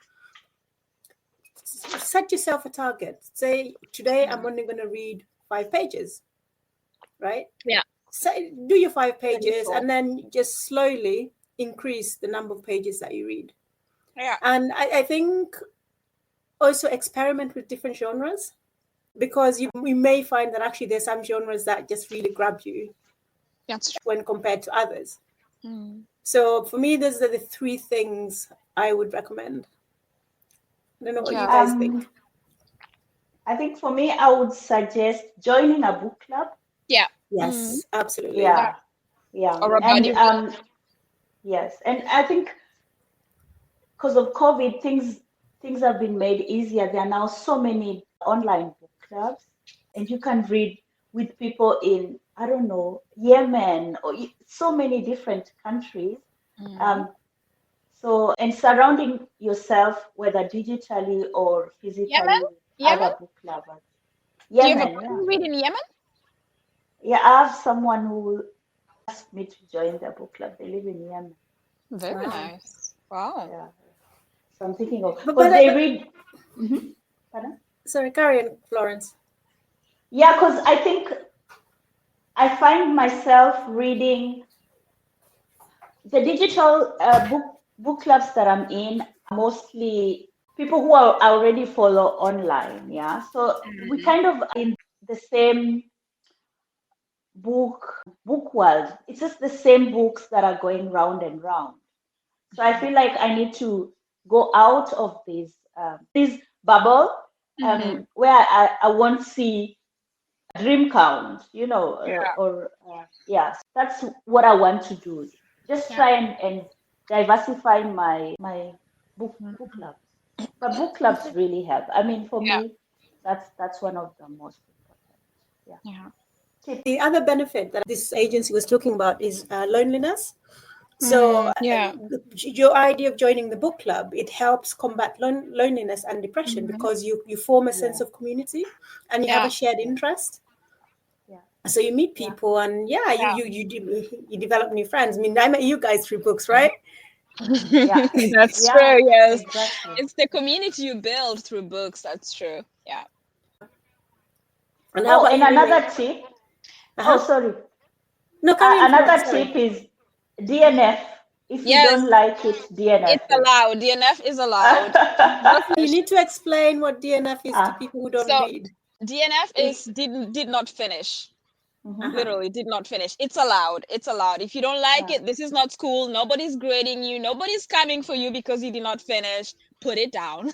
set yourself a target. Say today I'm only going to read 5 pages, right? Yeah. Say do your 5 pages, 24. and then just slowly increase the number of pages that you read. Yeah. And I think also experiment with different genres, because you may find that actually there's some genres that just really grab you That's true. when compared to others. So for me, those are the 3 things I would recommend. I don't know what you guys think. I think for me, I would suggest joining a book club. Yeah. Yes, absolutely. Yeah. Or a buddy. And yes, and I think because of COVID, things have been made easier. There are now so many online book clubs, and you can read with people in, I don't know, Yemen, or so many different countries. So, and surrounding yourself, whether digitally or physically, Yemen? with Yemen? other book lovers. Do you have a Yemen, buddy read in Yemen? yeah. I have someone who asked me to join their book club. They live in Yemen. Very nice. Wow. Yeah. So I'm thinking of, But because they read. Pardon? Sorry, carry on, Florence. Yeah, because I think I find myself reading the digital book clubs that I'm in, mostly people who are already follow online. Yeah, so we kind of in the same book world. It's just the same books that are going round and round. So I feel like I need to go out of this bubble, where I won't see dream count, yes, that's what I want to do. Just try and diversify my book clubs. But book clubs really help. I mean, for me, that's one of the most important. Yeah. The other benefit that this agency was talking about is loneliness. So your idea of joining the book club, it helps combat loneliness and depression, because you form a sense of community, and you have a shared interest. So you meet people, and you develop new friends. I mean, I met you guys through books, right? Yeah, That's true. Yes, exactly. it's the community you build through books. That's true. Yeah. And how about and you, another Mimi? tip. Uh-huh. Oh, sorry. No, carry on, Another sorry. tip is DNF. If you don't like it, DNF. It's allowed. DNF is allowed. You need to explain what DNF is to people who don't read. DNF is did not finish. Literally did not finish. It's allowed. It's allowed. If you don't like it, this is not school. Nobody's grading you. Nobody's coming for you because you did not finish. Put it down.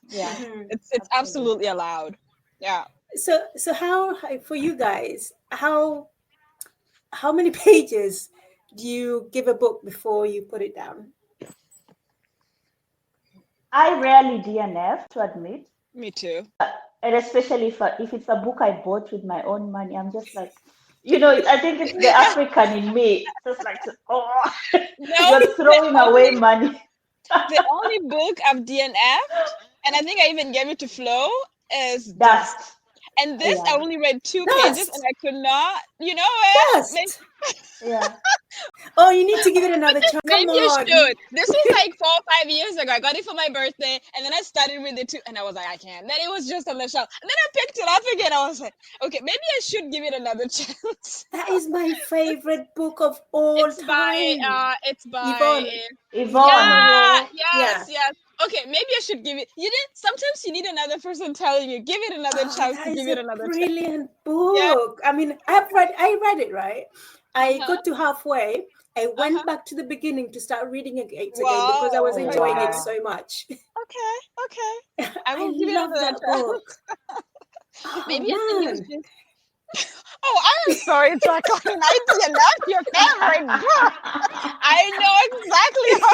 Yeah. It's absolutely allowed. Yeah. So how, for you guys, how many pages do you give a book before you put it down? I rarely DNF, to admit. Me too. And especially if it's a book I bought with my own money, I'm just like, I think it's the African in me. Just like, you're throwing away money. The only book I've DNF'd, and I think I even gave it to Flo, is Dust. And this, I only read 2 pages, and I could not, Dust. Yeah. Oh, you need to give it another chance. Maybe Come you on. should. This was like 4 or 5 years ago. I got it for my birthday, and then I started with it too, and I was like, I can't. Then it was just on the shelf, and then I picked it up again. I was like, okay, maybe I should give it another chance. That is my favorite book of all time. It's by Yvonne. Yeah, yes. Okay, maybe I should give it. Sometimes you need another person telling you, give it another chance to give it another chance. Brilliant book. Yeah. I mean, I read it, right? I got to halfway. I went back to the beginning to start reading it again because I was enjoying it so much. Okay. I will give it love another that chance. book. Maybe I can use this. Oh, I'm sorry, Jacqueline. I DNF your favorite book. I know exactly how.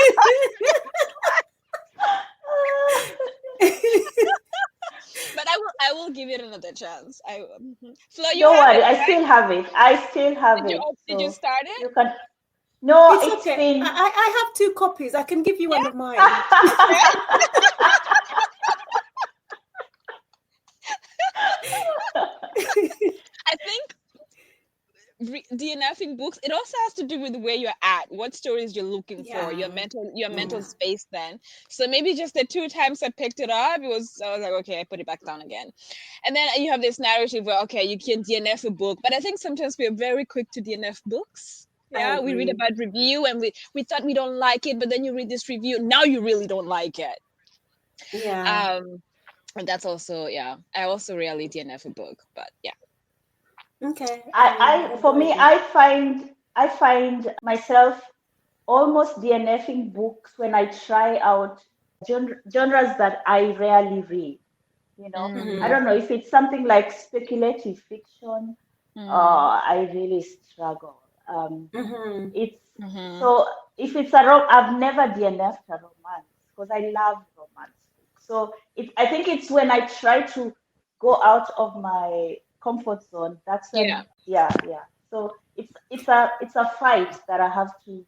But I will give it another chance. Flo, Don't worry, I still have it. Did you start it? No, It's it's okay. been. I have 2 copies. I can give you one of mine. I think DNFing books, it also has to do with where you're at, what stories you're looking for, your mental space then. So maybe just the 2 times I picked it up, I was like, okay, I put it back down again. And then you have this narrative where, okay, you can DNF a book, but I think sometimes we're very quick to DNF books. Yeah, we read about review and we thought we don't like it, but then you read this review, now you really don't like it. Yeah. And that's also, I also rarely DNF a book, but yeah. Okay. For me, I find myself almost DNFing books when I try out genres that I rarely read. I don't know if it's something like speculative fiction. I really struggle. It's so if it's I've never DNF'd a romance because I love romance books. So I think it's when I try to go out of my comfort zone. That's when, yeah. So it's a fight that I have to.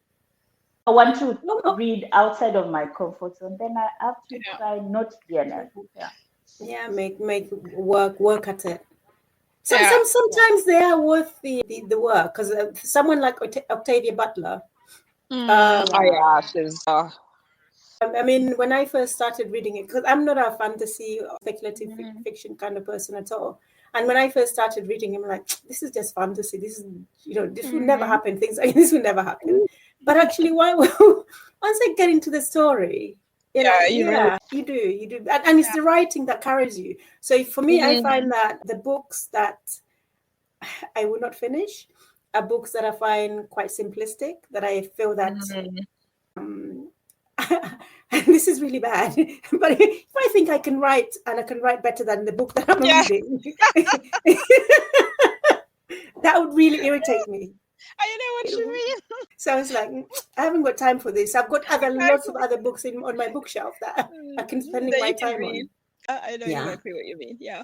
I want to read outside of my comfort zone. Then I have to try not DNF. Yeah. Yeah, make work at it. So sometimes they are worth the work, because someone like Octavia Butler. She's I mean, when I first started reading it, because I'm not a fantasy or speculative fiction kind of person at all. And when I first started reading, I'm like, this is just fantasy. This is, this will never happen. Things like this will never happen. But actually, once I get into the story, you do. And it's the writing that carries you. So for me, I find that the books that I will not finish are books that I find quite simplistic, that I feel that and this is really bad, but if I think I can write and I can write better than the book that I'm reading, that would really irritate me. I know what you mean. So I was like, I haven't got time for this. I've got lots of other books on my bookshelf that I can spend my time on. I know exactly what you mean. Yeah.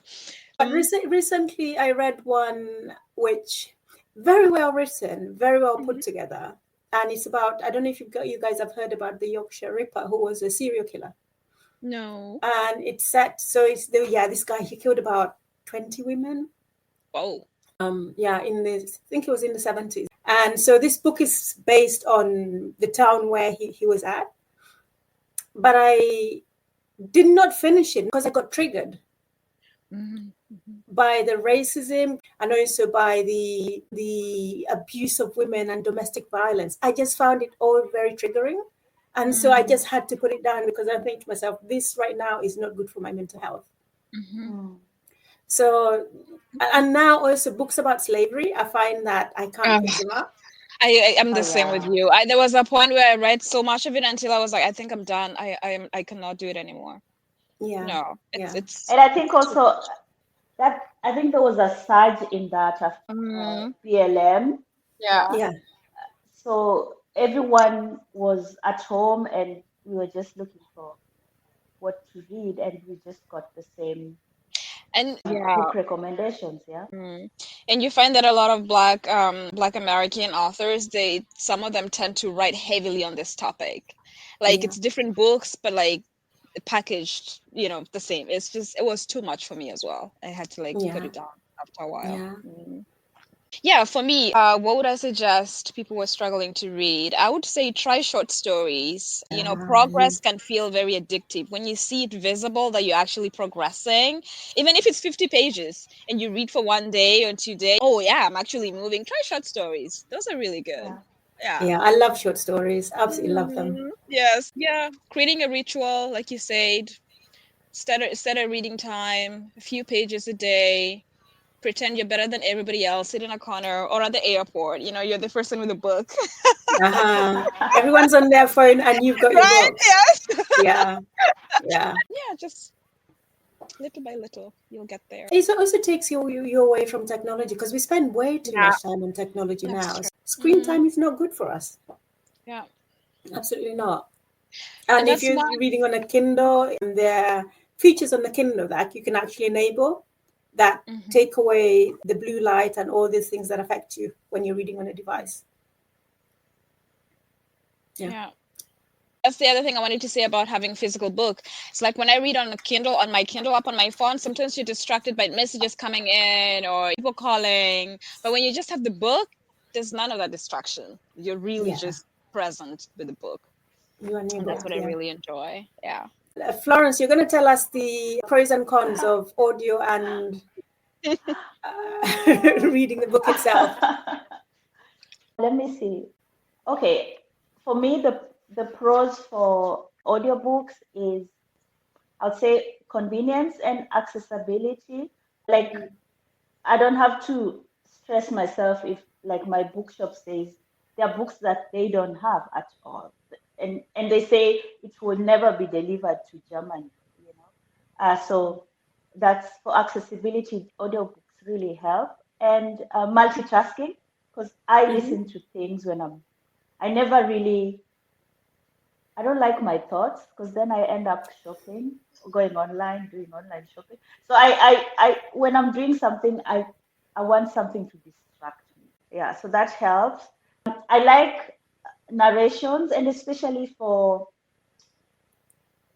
But recently I read one which very well written, very well put together. And it's about, I don't know if you guys have heard about the Yorkshire Ripper, who was a serial killer. No. And it's set, so this guy, he killed about 20 women. Oh. I think it was in the 70s. And so this book is based on the town where he was at. But I did not finish it because I got triggered by the racism and also by the abuse of women and domestic violence. I just found it all very triggering. And so I just had to put it down because I think to myself, this right now is not good for my mental health. So, and now also books about slavery, I find that I can't pick them up. I'm the same with you. There was a point where I read so much of it until I was like, I think I'm done. I cannot do it anymore. Yeah. No, it's and I think also that I think there was a surge in that after BLM. Yeah. So everyone was at home and we were just looking for what to read, and we just got the same book recommendations. And you find that a lot of Black American authors, some of them tend to write heavily on this topic. Like it's different books, but like packaged, the same. It was too much for me as well. I had to put it down after a while. For me, what would I suggest people who are struggling to read? I would say try short stories. Progress can feel very addictive when you see it visible that you're actually progressing, even if it's 50 pages and you read for 1 day or 2 days. Oh yeah, I'm actually moving. Try short stories. Those are really good. Yeah, I love short stories. Absolutely love them. Yes. Yeah. Creating a ritual, like you said, set a reading time, a few pages a day. Pretend you're better than everybody else, sit in a corner or at the airport. You're the person with a book. Everyone's on their phone and you've got your book. Yes. Yeah. Yeah, just little by little, you'll get there. It also takes you away from technology, because we spend way too much time on technology now. Screen time is not good for us. Yeah. Absolutely not. And if you're reading on a Kindle, there are features on the Kindle that you can actually enable that take away the blue light and all these things that affect you when you're reading on a device. Yeah. That's the other thing I wanted to say about having physical book. It's like when I read on my Kindle app on my phone, sometimes you're distracted by messages coming in or people calling. But when you just have the book, there's none of that distraction. You're really just present with the book. You and your And that's book, what I really enjoy. Yeah. Florence, you're going to tell us the pros and cons of audio and reading the book itself. Let me see. Okay, for me, the pros for audiobooks is, I'll say, convenience and accessibility. Like, I don't have to stress myself if, like, my bookshop says there are books that they don't have at all, and they say it will never be delivered to Germany. So that's for accessibility. Audiobooks really help, and multitasking, because I listen to things when I never really, I don't like my thoughts, because then I end up shopping, going online, doing online shopping. So when I'm doing something, I want something to distract me. Yeah, so that helps. I like narrations, and especially for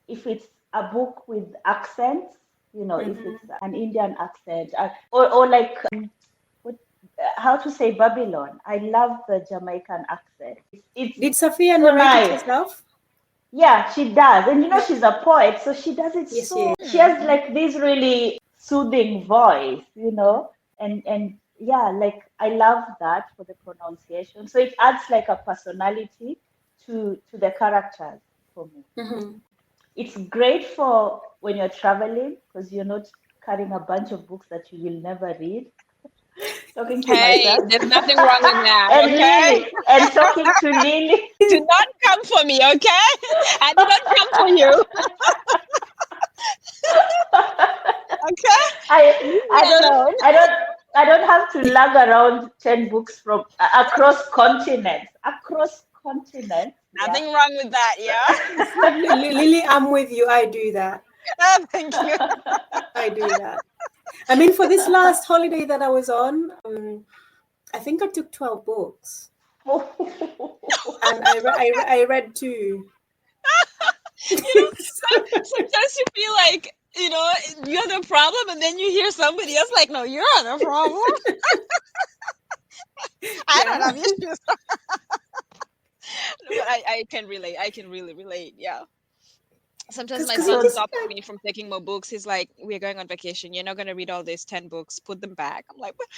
if it's a book with accents, if it's an Indian accent, or like what, how to say Babylon. I love the Jamaican accent. It's Did Sophia so narrate it nice. herself? Yeah, she does. And she's a poet, so she does it Yes, so, she has like this really soothing voice, and yeah, like I love that for the pronunciation. So it adds like a personality to the characters for me. It's great for when you're traveling, because you're not carrying a bunch of books that you will never read. Talking to Hey, myself. there's nothing wrong with that, And okay? Lily, and talking to Lily. Do not come for me, okay? I did not come for you. Okay? Leave me alone. I don't have to lug around 10 books from across continents. Across continents. Yeah. Nothing wrong with that, yeah? Lily, I'm with you. I do that. Oh, thank you. I do that. I mean, for this last holiday that I was on, I think I took 12 books. And I read 2. Sometimes you feel like, you're the problem, and then you hear somebody else like, no, you're the problem. I don't have issues. No, but I can relate. I can really relate. Yeah. Sometimes my son stops me from taking more books. He's like, "We're going on vacation. You're not going to read all these 10 books. Put them back." I'm like, "But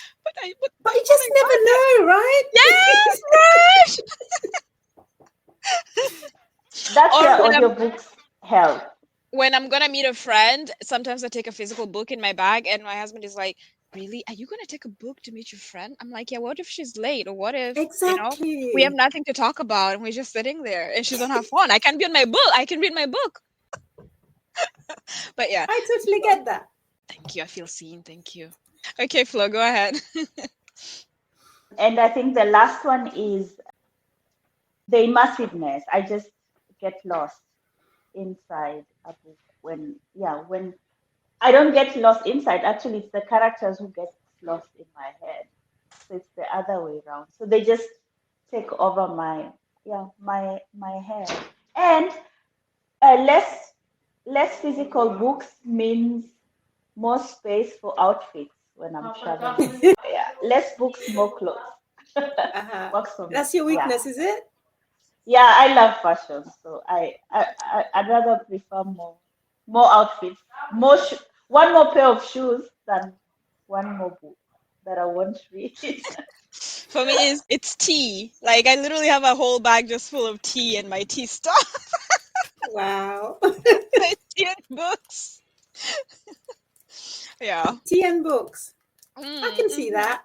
you just never know, right?" Yes, right. That's where audiobooks help. When I'm gonna meet a friend, sometimes I take a physical book in my bag, and my husband is like, "Really? Are you gonna take a book to meet your friend?" I'm like, "Yeah. What if she's late, or what if we have nothing to talk about and we're just sitting there and she don't have phone? I can be on my book. I can read my book." But yeah, I totally get that. Thank you. I feel seen. Thank you. Okay, Flo, go ahead. And I think the last one is the immersiveness. I just get lost inside a book when I don't get lost inside. Actually, it's the characters who get lost in my head. So it's the other way around. So they just take over my head. And less physical books means more space for outfits when I'm traveling. Yeah, less books, more clothes. Works for me. That's your weakness, is it? Yeah, I love fashion, so I'd rather prefer more outfits, one more pair of shoes than one more book that I won't read. For me, it's tea. Like I literally have a whole bag just full of tea and my tea stuff. Wow. Tea and books. Yeah. Tea and books. I can see that.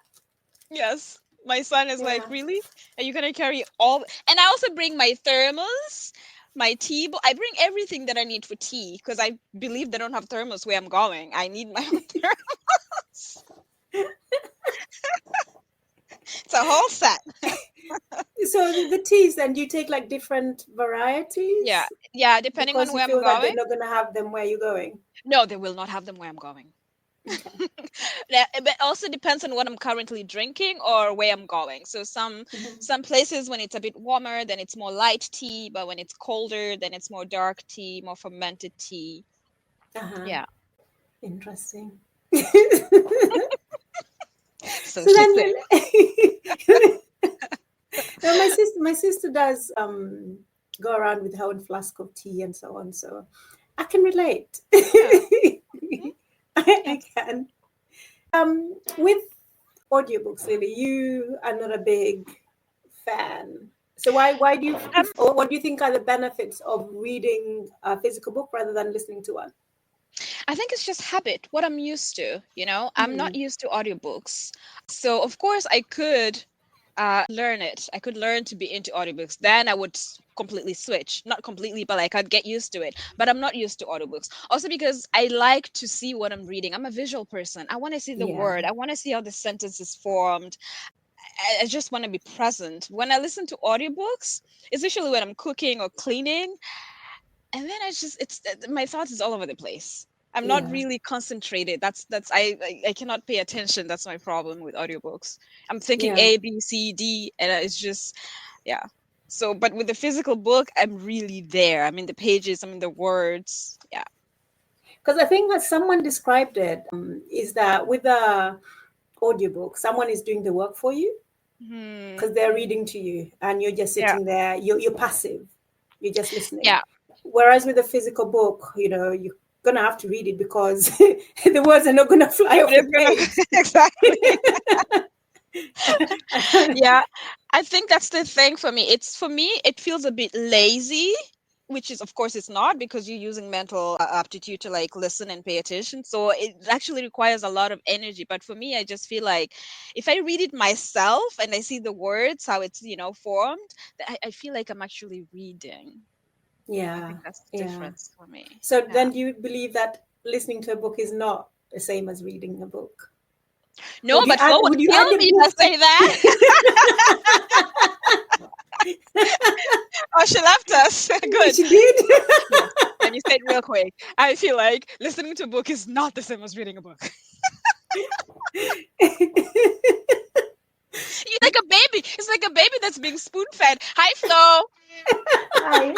Yes. My son is like, "Really? Are you gonna carry all?" And I also bring my thermos, my tea bowl. I bring everything that I need for tea because I believe they don't have thermos where I'm going. I need my own thermos. It's a whole set. So the teas, then do you take like different varieties? Yeah. Depending on where I'm going. That they're not gonna have them where you're going. No, they will not have them where I'm going. But also depends on what I'm currently drinking or where I'm going. So some places, when it's a bit warmer, then it's more light tea, but when it's colder, then it's more dark tea, more fermented tea. Yeah. Interesting. So So she then said. no, my sister does go around with her own flask of tea and so on. So I can relate. Yeah. I can. With audiobooks, Lily, you are not a big fan. So why do you or what do you think are the benefits of reading a physical book rather than listening to one? I think it's just habit, what I'm used to, I'm not used to audiobooks. So of course I could learn it. I could learn to be into audiobooks. Then I would completely switch. Not completely, but like I'd get used to it. But I'm not used to audiobooks. Also because I like to see what I'm reading. I'm a visual person. I want to see the Yeah. word. I want to see how the sentence is formed. I just want to be present. When I listen to audiobooks, it's usually when I'm cooking or cleaning, and then it's my thoughts is all over the place. I'm not Yeah. really concentrated. I cannot pay attention. That's my problem with audiobooks. I'm thinking Yeah. A, B, C, D, and it's just, yeah. So, but with the physical book, I'm really there. I'm in the pages. I'm in the words. Yeah. Because I think that someone described it is that with a audiobook, someone is doing the work for you because they're reading to you and you're just Yeah. sitting there, you're passive, you're just listening. Yeah. Whereas with a physical book, you're gonna have to read it because the words are not gonna fly off It is the gonna page. exactly. Yeah, I think that's the thing for me. For me, it feels a bit lazy, which is, of course, it's not because you're using mental aptitude to like listen and pay attention. So it actually requires a lot of energy. But for me, I just feel like if I read it myself and I see the words, how it's, formed, I feel like I'm actually reading. I Yeah, think that's the yeah. difference for me. So Yeah. then do you believe that listening to a book is not the same as reading a book? No, but Flo would Would you kill add the me if I book say that. Oh, she left us. Good. she did? Yes. Let me say it real quick. I feel like listening to a book is not the same as reading a book. You're like a baby. It's like a baby that's being spoon fed. Hi, Flo. Hi.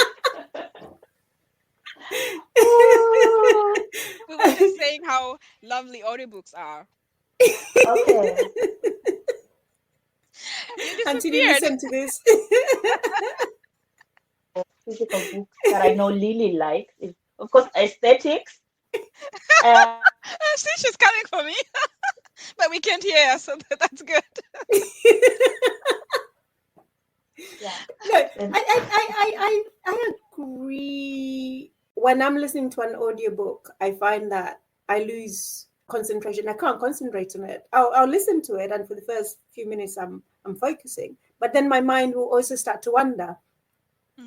We were just saying how lovely audiobooks are. Okay. You Until you disappeared. listen to this. Physical books that I know Lily likes is, of course, aesthetics. Uh, See, she's coming for me. But we can't hear her, so that's good. yeah. No, And I agree. When I'm listening to an audiobook, I find that I lose concentration. I can't concentrate on it. I'll listen to it, and for the first few minutes, I'm focusing. But then my mind will also start to wander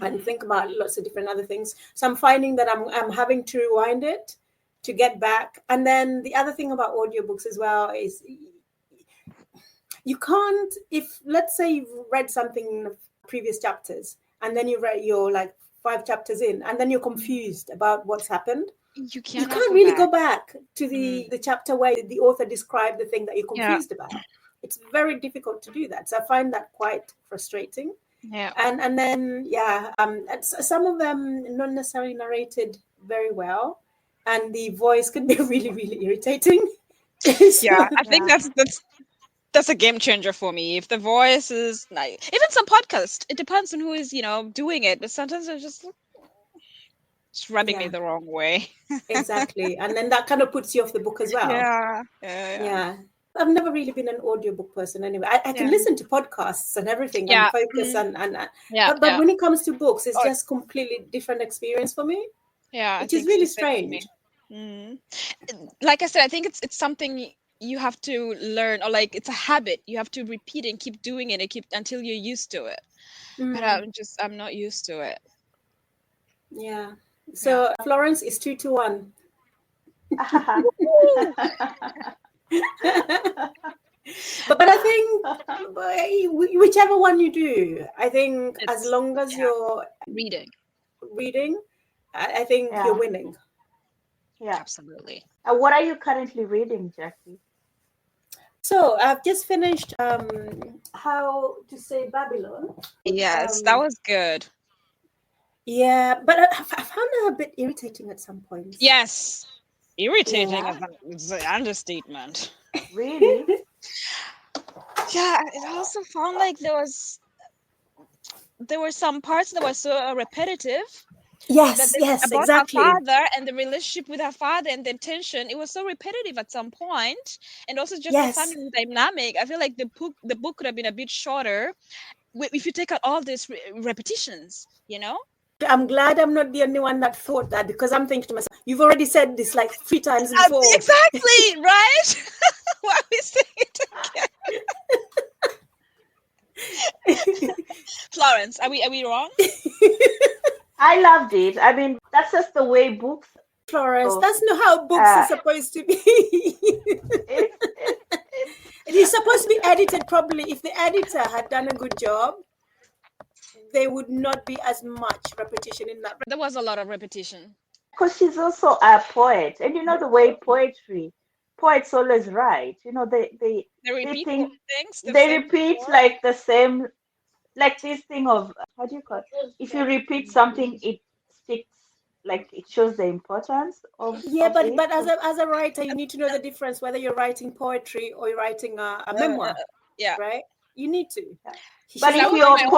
and think about lots of different other things. So I'm finding that I'm having to rewind it to get back. And then the other thing about audiobooks as well is you can't, if let's say you've read something in the previous chapters and then you're like 5 chapters in and then you're confused about what's happened, You you cannot can't go really back. go back to the chapter where the author described the thing that you're Yeah. confused about. It's very difficult to do that. So I find that quite frustrating. Yeah. And then some of them not necessarily narrated very well, and the voice could be really, really irritating. Yeah. I think yeah. that's a game changer for me. If the voice is nice, even some podcast, it depends on who is, doing it. But sometimes it's rubbing me Yeah, the wrong way. exactly. And then that kind of puts you off the book as well. Yeah. Yeah. Yeah. I've never really been an audiobook person anyway. I can Yeah. listen to podcasts and everything and Yeah. focus Mm, and yeah. but Yeah. when it comes to books, it's Oh, just completely different experience for me, yeah. I which is think it's really the same with me. strange. Mm. Like I said, I think it's something you have to learn, or like it's a habit. You have to repeat and keep doing it and keep until you're used to it. But Mm, I'm not used to it. yeah. Yeah. So Florence is 2-1. But I think whichever one you do, I think as It's long as yeah. you're Reading. reading, I think you're yeah. winning. Yeah. Absolutely. What are you currently reading, Jackie? So I've just finished How to Say Babylon. Yes, that was good. Yeah, but I found her a bit irritating at some points. Yes, irritating Yeah. is an understatement. Really? Yeah, it also found like there were some parts that were so repetitive. Yes, yes, About exactly. her father and the relationship with her father and the tension, it was so repetitive at some point, and also just the Yes. family dynamic. I feel like the book could have been a bit shorter if you take out all these repetitions, you know. I'm glad I'm not the only one that thought that, because I'm thinking to myself, you've already said this like 3 times before. Exactly, right? Why are we saying it again? Florence, are we wrong? I loved it. I mean, that's just the way books. Florence, that's not how books are supposed to be. It is supposed to be edited properly. If the editor had done a good job, there would not be as much repetition in that. There was a lot of repetition. Because she's also a poet, and you know the way poets always write. You know they repeat think things. They repeat like the same, like this thing of how do you call it? If you repeat something, it sticks. Like it shows the importance of. Yeah, of but it. but as a writer, you need to know the difference whether you're writing poetry or you're writing a memoir. Yeah, right. You need to. Yeah. But if you're a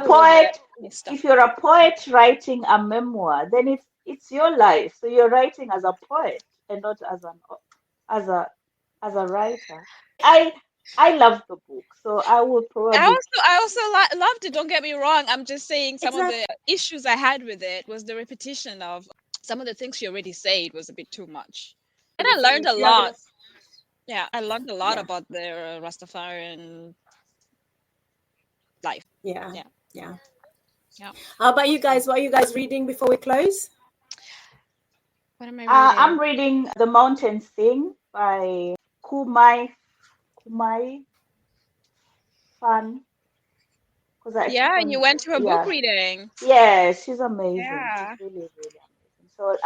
poet, if you're a poet writing a memoir, then it's your life. So you're writing as a poet and not as a writer. I love the book, so I would probably. I also loved it. Don't get me wrong. I'm just saying some of the issues I had with it was the repetition of some of the things she already said was a bit too much, and I learned a lot. Yeah, I learned a lot about the Rastafarian life. Yeah. How about you guys? What are you guys reading before we close? What am I reading? I'm reading The Mountain Sing by Kumai Fan. Yeah, you went to a book reading. Yeah, she's amazing. Yeah. She's really, really amazing. So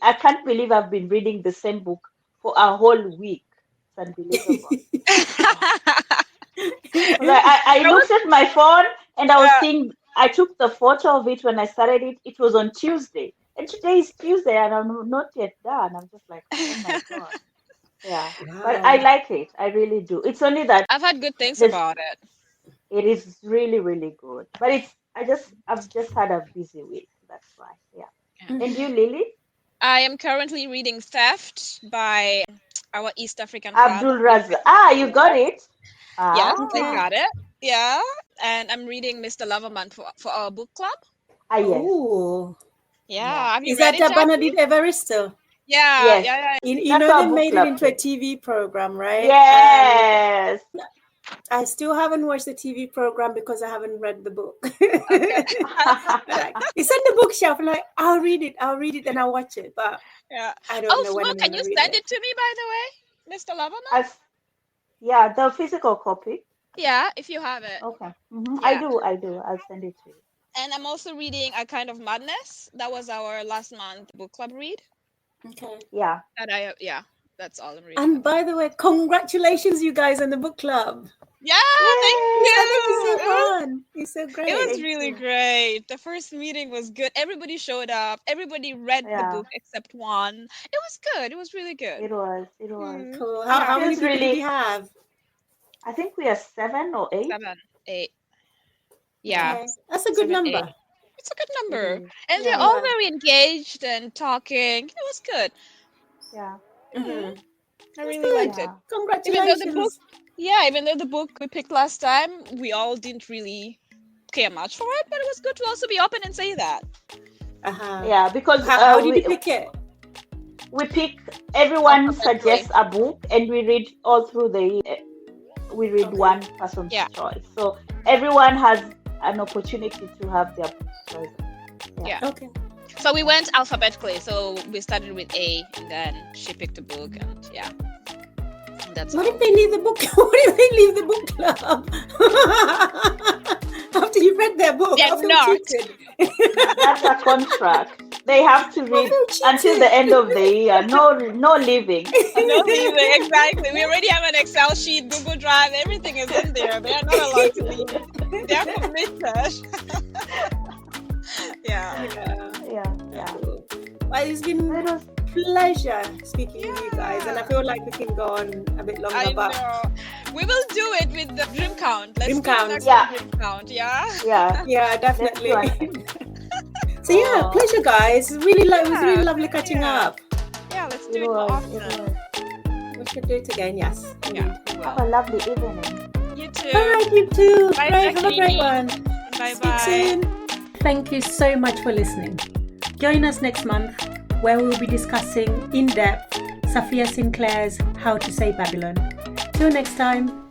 I can't believe I've been reading the same book for a whole week. It's unbelievable. I looked at my phone and I was seeing, I took the photo of it when I started it. It was on Tuesday. And today is Tuesday and I'm not yet done. I'm just like, oh my God. Yeah. Wow. But I like it. I really do. It's only that I've had good things about it. It is really, really good. But I've just had a busy week. That's why. Yeah. And you, Lily? I am currently reading Theft by our East African Abdul Razak. You got it? Yeah, I got it. Yeah. And I'm reading Mr. Loverman for our book club. Yes. Oh. Yeah. Is that Benedict Evaristo? Yeah. Yes. Yeah. You know they made it into a TV program, right? Yes. I still haven't watched the TV program because I haven't read the book. Okay. It's on the bookshelf. I'm like, I'll read it, and I'll watch it. But I don't know when I'm can you send it to me, by the way, Mr. Loverman? Yeah, the physical copy. Yeah, if you have it. Okay. Mm-hmm. Yeah. I do. I'll send it to you. And I'm also reading A Kind of Madness. That was our last month book club read. Okay. Yeah. That's all I'm reading. And by the way, congratulations, you guys, on the book club. Yeah, thank you. I think it's so fun. It's so great. It was really great. The first meeting was good. Everybody showed up. Everybody read the book except one. It was good. It was really good. It was. Cool. How many people did you have? I think we are 7 or 8. 7, 8. Yeah. Okay. That's a good number. 8. It's a good number. And they're all very engaged and talking. It was good. Yeah. Mm-hmm. I really liked it. Congratulations. Even though the book we picked last time, we all didn't really care much for it, but it was good to also be open and say that. Yeah, because how did you pick it? We pick, everyone suggests a book and we read all through we read one person's choice. So everyone has an opportunity to have their choice. Yeah. Okay. So we went alphabetically. So we started with A, and then she picked a book, and that's. What if they leave the book? What if they leave the book club after you read their book? They're not. That's a contract. They have to read until the end of the year. No leaving. No leaving, exactly. We already have an Excel sheet, Google Drive, everything is in there. They are not allowed to leave. They are committed. Yeah. Well, it's been a pleasure speaking with you guys, and I feel like we can go on a bit longer. I but know. We will do it with the dream count. Let's Dream do count. next dream count. Yeah. Yeah, definitely. So Aw. pleasure, guys. It was really lovely catching up. Yeah, let's do it more often. We should do it again. Yes. Yeah, we Have a will. lovely evening. You too. All right, you too. Bye, Right, have a great Jackie. one. Bye Speak bye. soon. Thank you so much for listening. Join us next month where we will be discussing in depth Safia Sinclair's How to Say Babylon. Till next time.